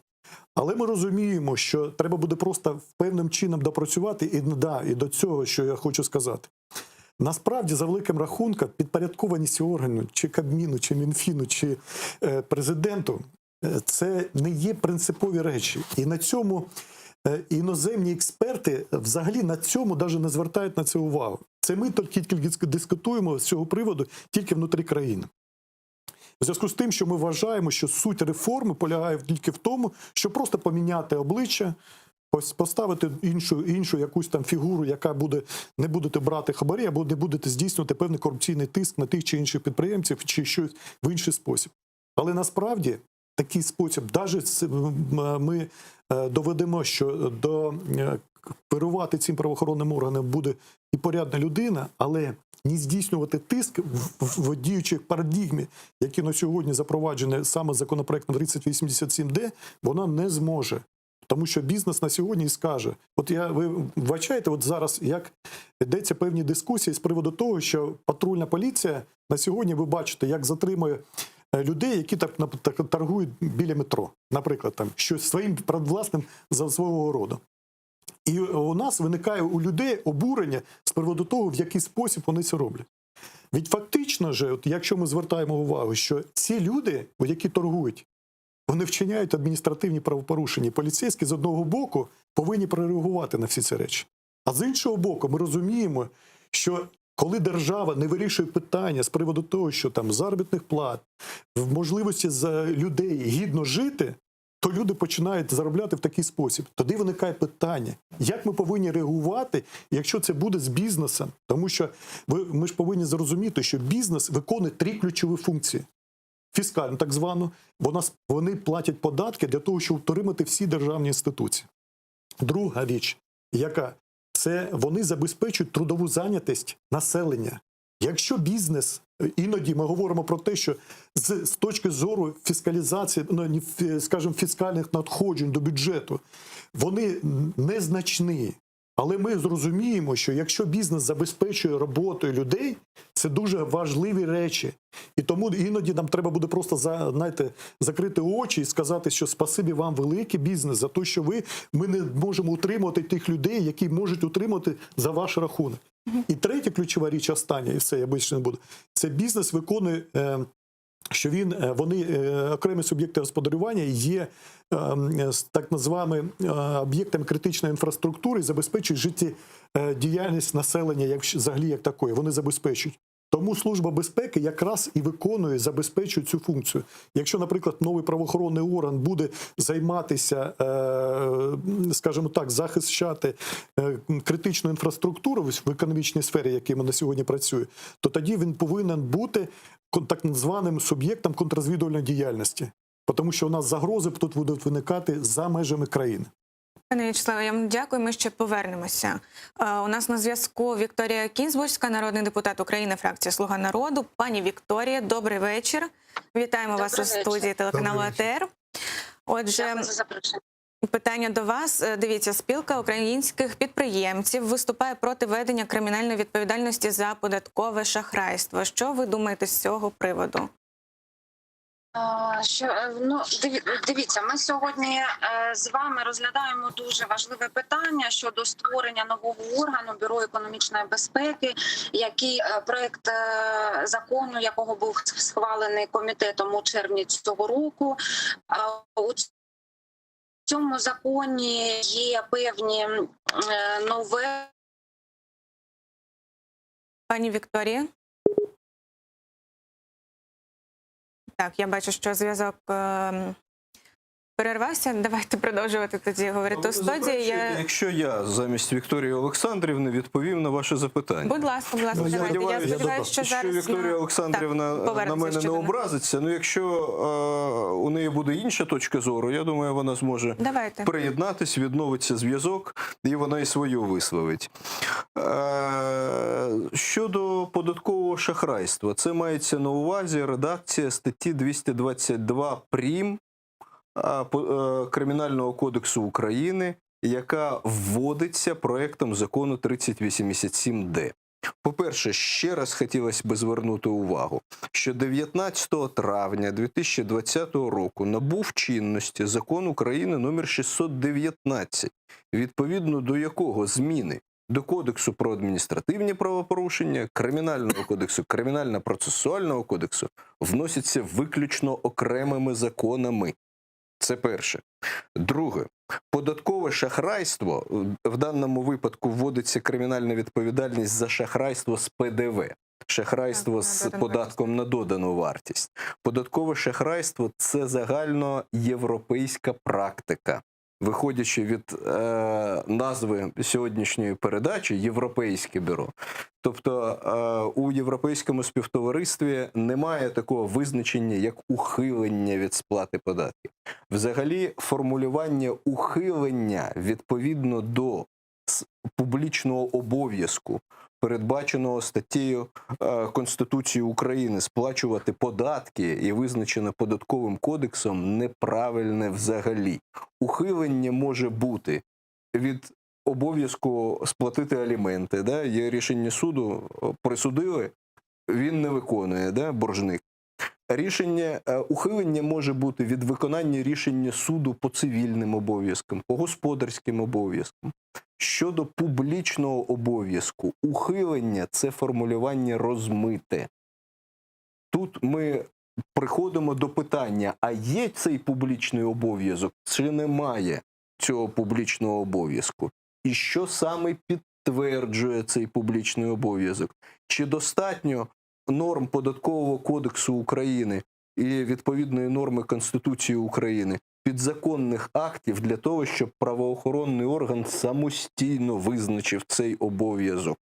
Але ми розуміємо, що треба буде просто певним чином допрацювати, і до цього, що я хочу сказати. Насправді, за великим рахунком, підпорядкованість органу, чи Кабміну, чи Мінфіну, чи президенту, це не є принципові речі. І на цьому іноземні експерти взагалі на цьому навіть не звертають на це увагу. Це ми тільки дискутуємо з цього приводу тільки внутрі країни. У зв'язку з тим, що ми вважаємо, що суть реформи полягає тільки в тому, щоб просто поміняти обличчя, поставити іншу якусь там фігуру, яка не будете брати хабарі, або не будете здійснювати певний корупційний тиск на тих чи інших підприємців, чи щось в інший спосіб. Але насправді такий спосіб, навіть ми доведемо, що керувати цим правоохоронним органом буде і порядна людина, але не здійснювати тиск в діючих парадигмі, які на сьогодні запроваджені саме законопроектом 3087-д, вона не зможе. Тому що бізнес на сьогодні і скаже, ви вбачаєте, зараз як йдеться певні дискусії з приводу того, що патрульна поліція на сьогодні, ви бачите, як затримує людей, які торгують біля метро, наприклад, там щось своїм власним за свого роду. І у нас виникає у людей обурення з приводу того, в який спосіб вони це роблять. Від фактично же, якщо ми звертаємо увагу, що ці люди, які торгують, вони вчиняють адміністративні правопорушення. Поліцейські з одного боку повинні прореагувати на всі ці речі. А з іншого боку, ми розуміємо, що коли держава не вирішує питання з приводу того, що там заробітних плат, в можливості за людей гідно жити, то люди починають заробляти в такий спосіб. Тоді виникає питання, як ми повинні реагувати, якщо це буде з бізнесом. Тому що ми ж повинні зрозуміти, що бізнес виконує 3 ключові функції. Фіскальну так звану, вони платять податки для того, щоб утримати всі державні інституції. Друга річ, яка це вони забезпечують трудову зайнятість населення. Якщо бізнес, іноді ми говоримо про те, що з точки зору фіскалізації, скажімо, фіскальних надходжень до бюджету, вони незначні. Але ми зрозуміємо, що якщо бізнес забезпечує роботою людей, це дуже важливі речі. І тому іноді нам треба буде просто закрити очі і сказати, що спасибі вам великий бізнес за те, що ми не можемо утримувати тих людей, які можуть утримати за ваш рахунок. І третя ключова річ, остання, і все, я більше не буду, це бізнес виконує, що вони окремі суб'єкти господарювання є так називаємо об'єктами критичної інфраструктури і забезпечують життєдіяльність населення взагалі як такої. Вони забезпечують. Тому Служба безпеки якраз і виконує, забезпечує цю функцію. Якщо, наприклад, новий правоохоронний орган буде займатися, скажімо так, захищати критичну інфраструктуру в економічній сфері, якими на сьогодні працює, то тоді він повинен бути так званим суб'єктом контррозвідувальної діяльності. Тому що у нас загрози тут будуть виникати за межами країни. Пане В'ячеславе, я вам дякую, ми ще повернемося. У нас на зв'язку Вікторія Кінзбурська, народний депутат України, фракція «Слуга народу». Пані Вікторія, добрий вечір. Вітаємо вас у студії телеканалу АТР. Отже, питання до вас. Дивіться, спілка українських підприємців виступає проти введення кримінальної відповідальності за податкове шахрайство. Що ви думаєте з цього приводу? Дивіться, ми сьогодні з вами розглядаємо дуже важливе питання щодо створення нового органу Бюро економічної безпеки, який проект закону, якого був схвалений комітетом у червні цього року. У цьому законі є певні нове. Пані Вікторія? Так, я бачу, що зв'язок перервався. Давайте продовжувати тоді говорити у студії. Якщо я замість Вікторії Олександрівни відповів на ваше запитання. Будь ласка, Ну, я давайте. Я сподіваюся, що зараз Вікторія Олександрівна на повернеться мене ще не до нас. образиться. Ну, якщо у неї буде інша точка зору, я думаю, вона зможе Давайте. приєднатись, відновиться зв'язок, і вона і свою висловить. Щодо податкового шахрайства, це мається на увазі редакція статті 222 прим. Кримінального кодексу України, яка вводиться проектом закону 3087-д. По-перше, ще раз хотілося б звернути увагу, що 19 травня 2020 року набув чинності закон України номер 619, відповідно до якого зміни до Кодексу про адміністративні правопорушення, Кримінального кодексу, Кримінально-процесуального кодексу вносяться виключно окремими законами. Це перше. Друге. Податкове шахрайство, в даному випадку вводиться кримінальна відповідальність за шахрайство з ПДВ, шахрайство з податком на додану вартість. Податкове шахрайство – це загальноєвропейська практика. Виходячи від назви сьогоднішньої передачі «Європейське бюро». Тобто у європейському співтоваристві немає такого визначення, як ухилення від сплати податків. Взагалі, формулювання ухилення відповідно до публічного обов'язку, передбаченого статтею Конституції України сплачувати податки і визначено податковим кодексом, неправильне взагалі. Ухилення може бути від обов'язку сплатити аліменти. Да? Є рішення суду, присудили, він не виконує, да? Боржник. Ухилення може бути від виконання рішення суду по цивільним обов'язкам, по господарським обов'язкам. Щодо публічного обов'язку, ухилення – це формулювання розмите. Тут ми приходимо до питання, а є цей публічний обов'язок, чи немає цього публічного обов'язку? І що саме підтверджує цей публічний обов'язок? Чи достатньо норм Податкового кодексу України і відповідної норми Конституції України, підзаконних актів для того, щоб правоохоронний орган самостійно визначив цей обов'язок?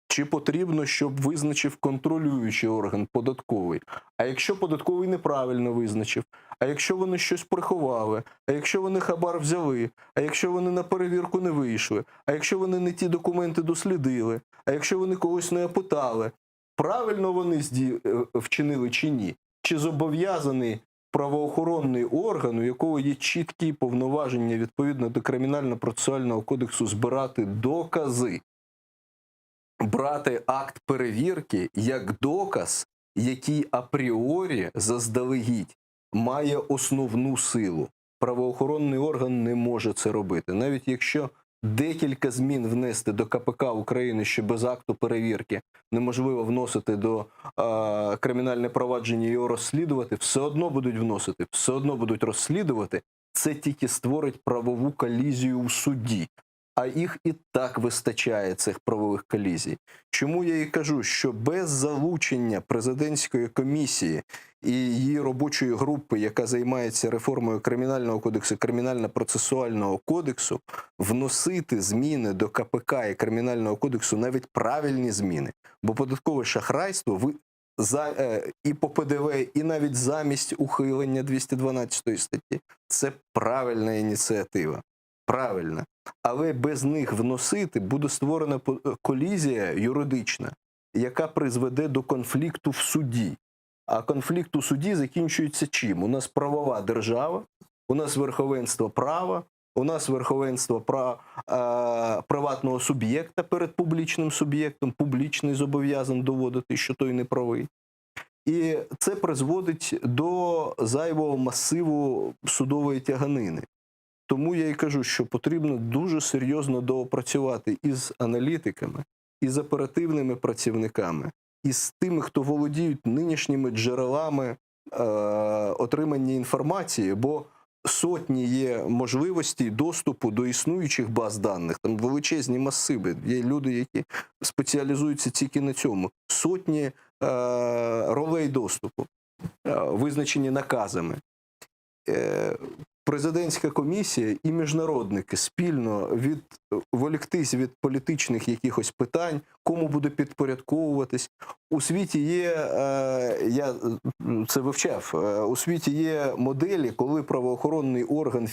Чи потрібно, щоб визначив контролюючий орган податковий? А якщо податковий неправильно визначив? А якщо вони щось приховали? А якщо вони хабар взяли? А якщо вони на перевірку не вийшли? А якщо вони не ті документи дослідили? А якщо вони когось не опитали? Правильно вони вчинили чи ні? Чи зобов'язаний правоохоронний орган, у якого є чіткі повноваження відповідно до Кримінально-процесуального кодексу, збирати докази, брати акт перевірки як доказ, який апріорі заздалегідь має основну силу? Правоохоронний орган не може це робити. Навіть якщо декілька змін внести до КПК України, що без акту перевірки неможливо вносити до кримінальне провадження і його розслідувати, все одно будуть вносити, все одно будуть розслідувати. Це тільки створить правову колізію у суді. А їх і так вистачає, цих правових колізій. Чому я і кажу, що без залучення президентської комісії і її робочої групи, яка займається реформою Кримінального кодексу, Кримінально-процесуального кодексу, вносити зміни до КПК і Кримінального кодексу, навіть правильні зміни, бо податкове шахрайство і по ПДВ, і навіть замість ухилення 212 статті, це правильна ініціатива. Правильно. Але без них вносити буде створена колізія юридична, яка призведе до конфлікту в суді. А конфлікт у суді закінчується чим? У нас правова держава, у нас верховенство права, у нас верховенство приватного суб'єкта перед публічним суб'єктом, публічний зобов'язаний доводити, що той не правий. І це призводить до зайвого масиву судової тяганини. Тому я і кажу, що потрібно дуже серйозно доопрацювати із аналітиками, із оперативними працівниками, із тими, хто володіють нинішніми джерелами отримання інформації, бо сотні є можливостей доступу до існуючих баз даних, там величезні масиви, є люди, які спеціалізуються тільки на цьому, сотні ролей доступу. визначені наказами. Президентська комісія і міжнародники спільно відволіктись від політичних якихось питань, кому буде підпорядковуватись. У світі є, я це вивчав, у світі є моделі, коли правоохоронний орган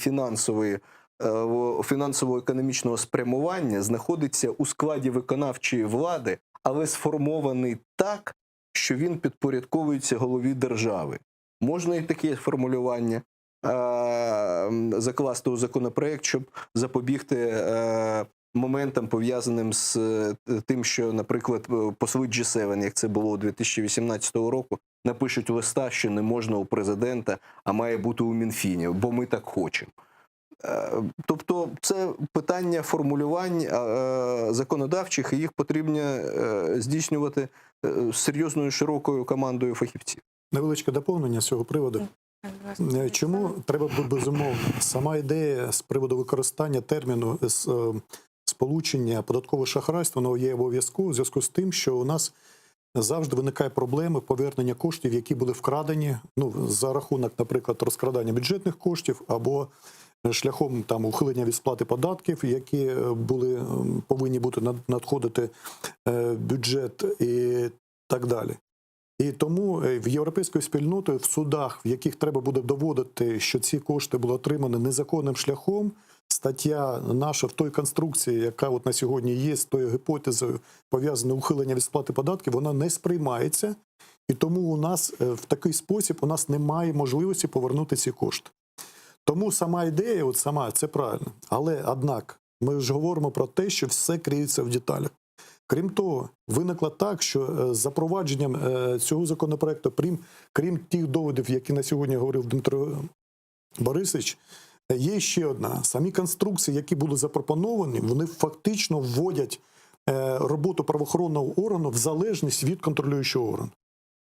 фінансово-економічного спрямування знаходиться у складі виконавчої влади, але сформований так, що він підпорядковується голові держави. Можна і таке формулювання закласти у законопроект, щоб запобігти моментам, пов'язаним з тим, що, наприклад, посли G7, як це було 2018 року, напишуть листа, що не можна у президента, а має бути у Мінфіні, бо ми так хочемо. Тобто це питання формулювань законодавчих, і їх потрібно здійснювати серйозною широкою командою фахівців. Невеличке доповнення з цього приводу. Чому треба безумовно? Сама ідея з приводу використання терміну сполучення податкове шахрайство, воно є обов'язково в зв'язку з тим, що у нас завжди виникає проблема повернення коштів, які були вкрадені, за рахунок, наприклад, розкрадання бюджетних коштів або шляхом ухилення від сплати податків, які повинні бути надходити в бюджет і так далі. І тому в європейською спільнотою в судах, в яких треба буде доводити, що ці кошти були отримані незаконним шляхом, стаття наша в той конструкції, яка на сьогодні є, з тою гіпотезою пов'язане ухилення від сплати податків, вона не сприймається. І тому у нас в такий спосіб у нас немає можливості повернути ці кошти. Тому сама ідея, це правильно. Але, однак, ми ж говоримо про те, що все криється в деталях. Крім того, виникло так, що з запровадженням цього законопроекту, крім тих доводів, які на сьогодні говорив Дмитро Борисович, є ще одна. Самі конструкції, які були запропоновані, вони фактично вводять роботу правоохоронного органу в залежність від контролюючого органу.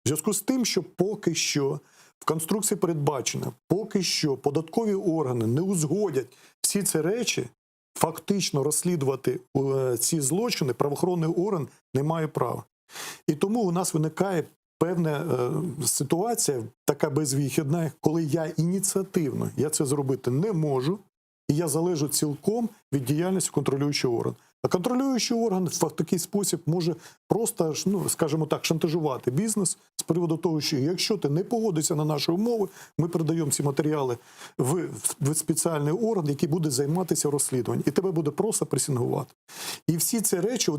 В зв'язку з тим, що поки що в конструкції передбачено, поки що податкові органи не узгодять всі ці речі, фактично розслідувати ці злочини правоохоронний орган не має права. І тому у нас виникає певна ситуація, така безвихідна, коли я ініціативно, я це зробити не можу, і я залежу цілком від діяльності контролюючого органу. А контролюючий орган в такий спосіб може просто, скажімо так, шантажувати бізнес з приводу того, що якщо ти не погодишся на наші умови, ми передаємо ці матеріали в спеціальний орган, який буде займатися розслідуванням. І тебе буде просто пресингувати. І всі ці речі,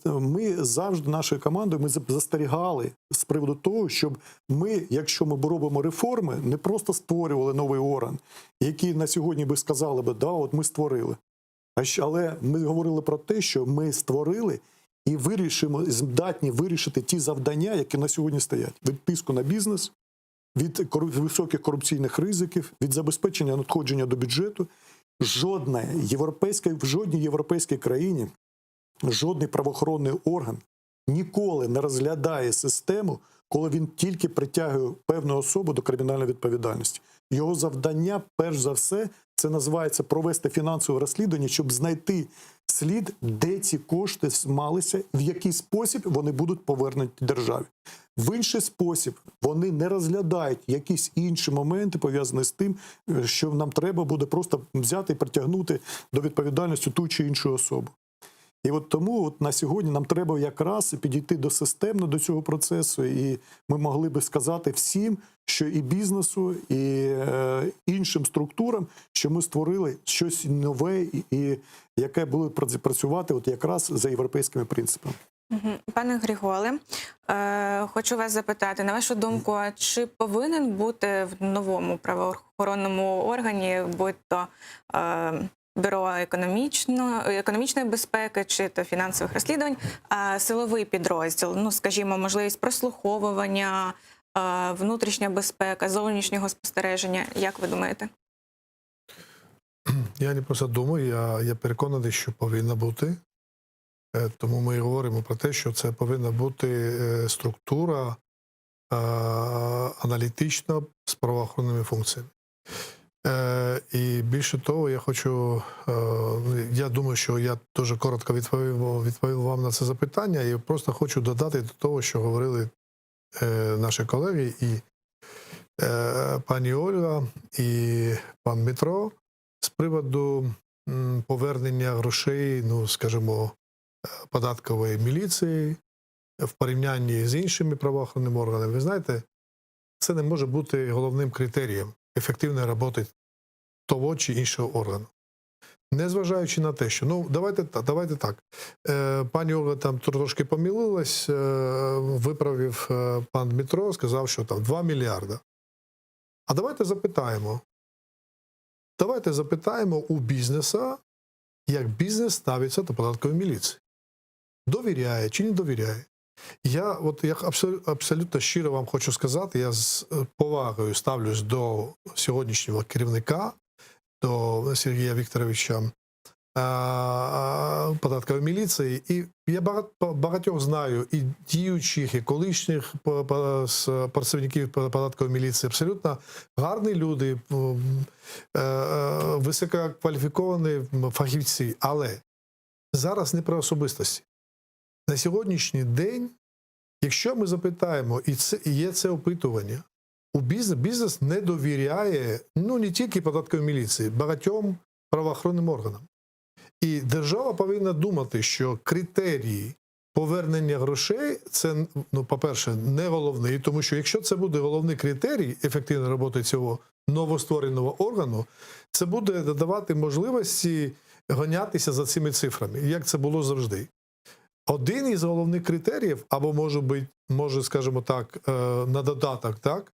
ми завжди нашою командою ми застерігали з приводу того, щоб ми, якщо ми робимо реформи, не просто створювали новий орган, який на сьогодні би сказали би, ми створили. Але ми говорили про те, що ми створили і здатні вирішити ті завдання, які на сьогодні стоять. Від тиску на бізнес, від високих корупційних ризиків, від забезпечення надходження до бюджету. В жодній європейській країні жодний правоохоронний орган ніколи не розглядає систему, коли він тільки притягує певну особу до кримінальної відповідальності. Його завдання, перш за все, це називається провести фінансове розслідування, щоб знайти слід, де ці кошти малися, в який спосіб вони будуть повернуті державі. В інший спосіб вони не розглядають якісь інші моменти, пов'язані з тим, що нам треба буде просто взяти і притягнути до відповідальності ту чи іншу особу. І тому на сьогодні нам треба якраз підійти системно до цього процесу, і ми могли би сказати всім, що і бізнесу, і іншим структурам, що ми створили щось нове, і яке буде працювати якраз за європейськими принципами. Пане Григоле, хочу вас запитати, на вашу думку, чи повинен бути в новому правоохоронному органі, будь-то Бюро економічної безпеки чи то фінансових розслідувань, силовий підрозділ, скажімо, можливість прослуховування, внутрішня безпека, зовнішнього спостереження. Як ви думаєте? Я не просто думаю, я переконаний, що повинна бути. Тому ми говоримо про те, що це повинна бути структура аналітична з правоохоронними функціями. І більше того, я думаю, що я дуже коротко відповів вам на це запитання, і просто хочу додати до того, що говорили наші колеги, і пані Ольга і пан Дмитро з приводу повернення грошей, ну, скажімо, податкової міліції в порівнянні з іншими правоохоронними органами. Ви знаєте, це не може бути головним критерієм ефективної роботи того чи іншого органу. Незважаючи на те, що, ну, давайте так, пані Ольга там трошки помилилась, виправив пан Дмитро, сказав, що там 2 мільярда. А давайте запитаємо у бізнеса, як бізнес ставиться до податкової міліції. Довіряє чи не довіряє? Я абсолютно щиро вам хочу сказати, я з повагою ставлюсь до сьогоднішнього керівника, до Сергія Вікторовича податкової міліції. І я багатьох знаю, і діючих, і колишніх працівників податкової міліції. Абсолютно гарні люди, висококваліфіковані фахівці. Але зараз не про особистості. На сьогоднішній день, якщо ми запитаємо, і є це опитування, бізнес не довіряє, ну, не тільки податковій міліції, багатьом правоохоронним органам. І держава повинна думати, що критерії повернення грошей – це, ну, по-перше, не головний, тому що якщо це буде головний критерій ефективної роботи цього новоствореного органу, це буде додавати можливості гонятися за цими цифрами, як це було завжди. Один із головних критеріїв, або може, скажімо так, на додаток, так,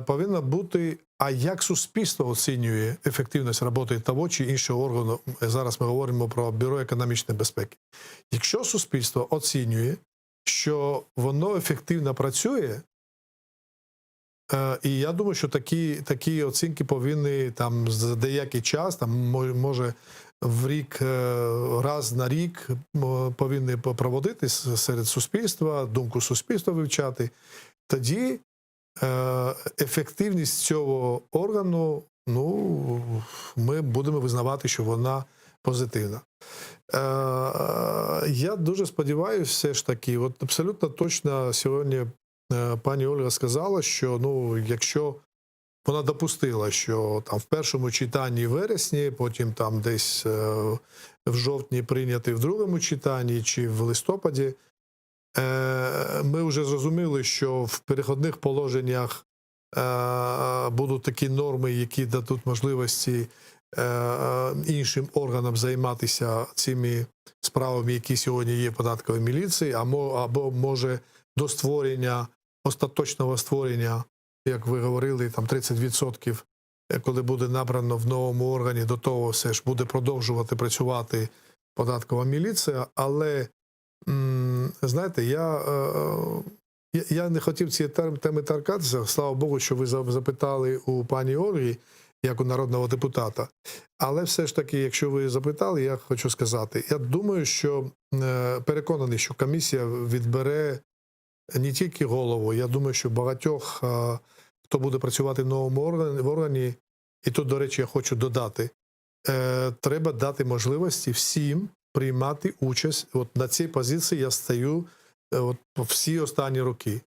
повинна бути, а як суспільство оцінює ефективність роботи того чи іншого органу. Зараз ми говоримо про Бюро економічної безпеки. Якщо суспільство оцінює, що воно ефективно працює, і я думаю, що такі оцінки повинні там за деякий час, там може в рік, раз на рік повинні проводитись серед суспільства, думку суспільства вивчати. Тоді ефективність цього органу, ну, ми будемо визнавати, що вона позитивна. Я дуже сподіваюся, все ж таки, от абсолютно точно сьогодні пані Ольга сказала, що, ну, якщо вона допустила, що там в першому читанні вересні, потім там десь в жовтні прийняти в другому читанні чи в листопаді, ми вже зрозуміли, що в переходних положеннях будуть такі норми, які дадуть можливості іншим органам займатися цими справами, які сьогодні є в податковій міліції, або може до створення, остаточного створення, як ви говорили, там 30%, коли буде набрано в новому органі, до того все ж буде продовжувати працювати податкова міліція. Але, знаєте, я не хотів цієї теми торкатися. Слава Богу, що ви запитали у пані Ольги, як у народного депутата. Але все ж таки, якщо ви запитали, я хочу сказати, я думаю, що переконаний, що комісія відбере не тільки голову, я думаю, що багатьох, хто буде працювати в новому органі, і тут, до речі, я хочу додати, треба дати можливості всім приймати участь. От на цій позиції я стою всі останні роки.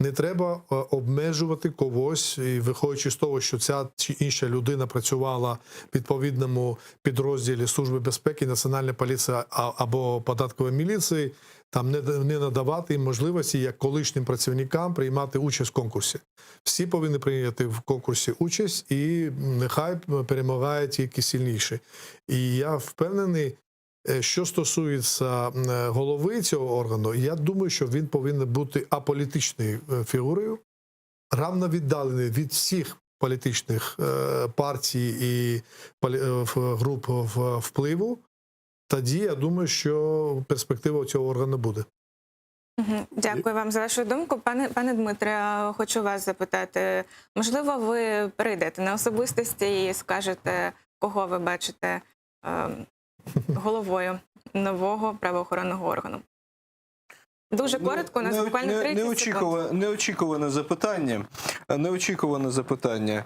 Не треба обмежувати когось, і виходячи з того, що ця чи інша людина працювала в відповідному підрозділі Служби безпеки, Національної поліції або податкової міліції, там не надавати їм можливості, як колишнім працівникам, приймати участь в конкурсі. Всі повинні прийняти в конкурсі участь, і нехай перемагає тільки сильніший. І я впевнений, що стосується голови цього органу, я думаю, що він повинен бути аполітичною фігурою, равно віддалений від всіх політичних партій і груп впливу. Тоді, я думаю, що перспектива цього органу буде. Дякую вам за вашу думку. Пане Дмитре, хочу вас запитати, можливо, ви перейдете на особистості і скажете, кого ви бачите головою нового правоохоронного органу? Дуже коротко, у нас буквально 30 секунд. Неочікуване запитання.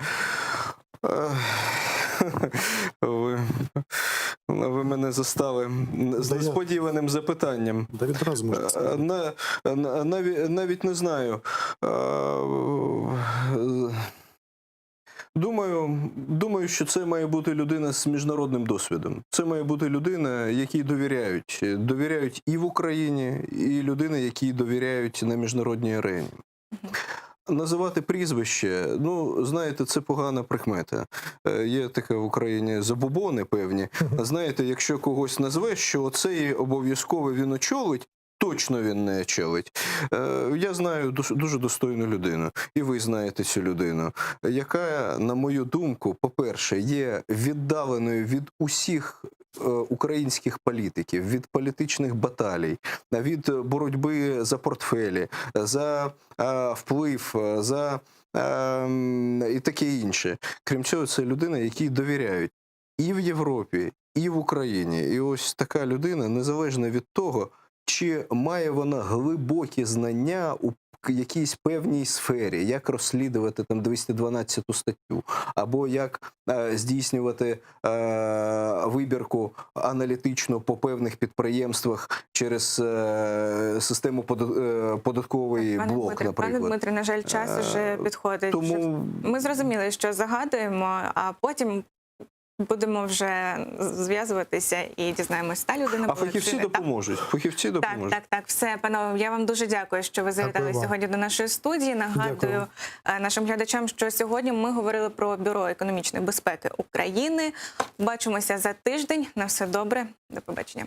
Ви мене застали з несподіваним запитанням. Да відразу можна сказати. Навіть не знаю. Думаю, що це має бути людина з міжнародним досвідом. Це має бути людина, якій довіряють. Довіряють і в Україні, і людини, які довіряють на міжнародній арені. Називати прізвище, ну, знаєте, це погана прикмета. Є таке в Україні забобони певні. Знаєте, якщо когось назвеш, що оцей обов'язково він очолить, точно він не очолить. Я знаю дуже достойну людину, і ви знаєте цю людину, яка, на мою думку, по-перше, є віддаленою від усіх українських політиків, від політичних баталій, від боротьби за портфелі, за вплив, за і таке інше. Крім цього, це людина, якій довіряють і в Європі, і в Україні. І ось така людина, незалежно від того, чи має вона глибокі знання у якійсь певній сфері, як розслідувати там 212 статтю, або як здійснювати вибірку аналітичну по певних підприємствах через систему податковий блок, наприклад. Пане Дмитре, на жаль, час вже підходить. Тому ми зрозуміли, що загадуємо, а потім будемо вже зв'язуватися і дізнаємося, та людина А фахівці допоможуть. Фахівці допоможуть. Так. Все, панове, я вам дуже дякую, що ви завітали сьогодні до нашої студії. Нагадую нашим глядачам, що сьогодні ми говорили про Бюро економічної безпеки України. Бачимося за тиждень. На все добре. До побачення.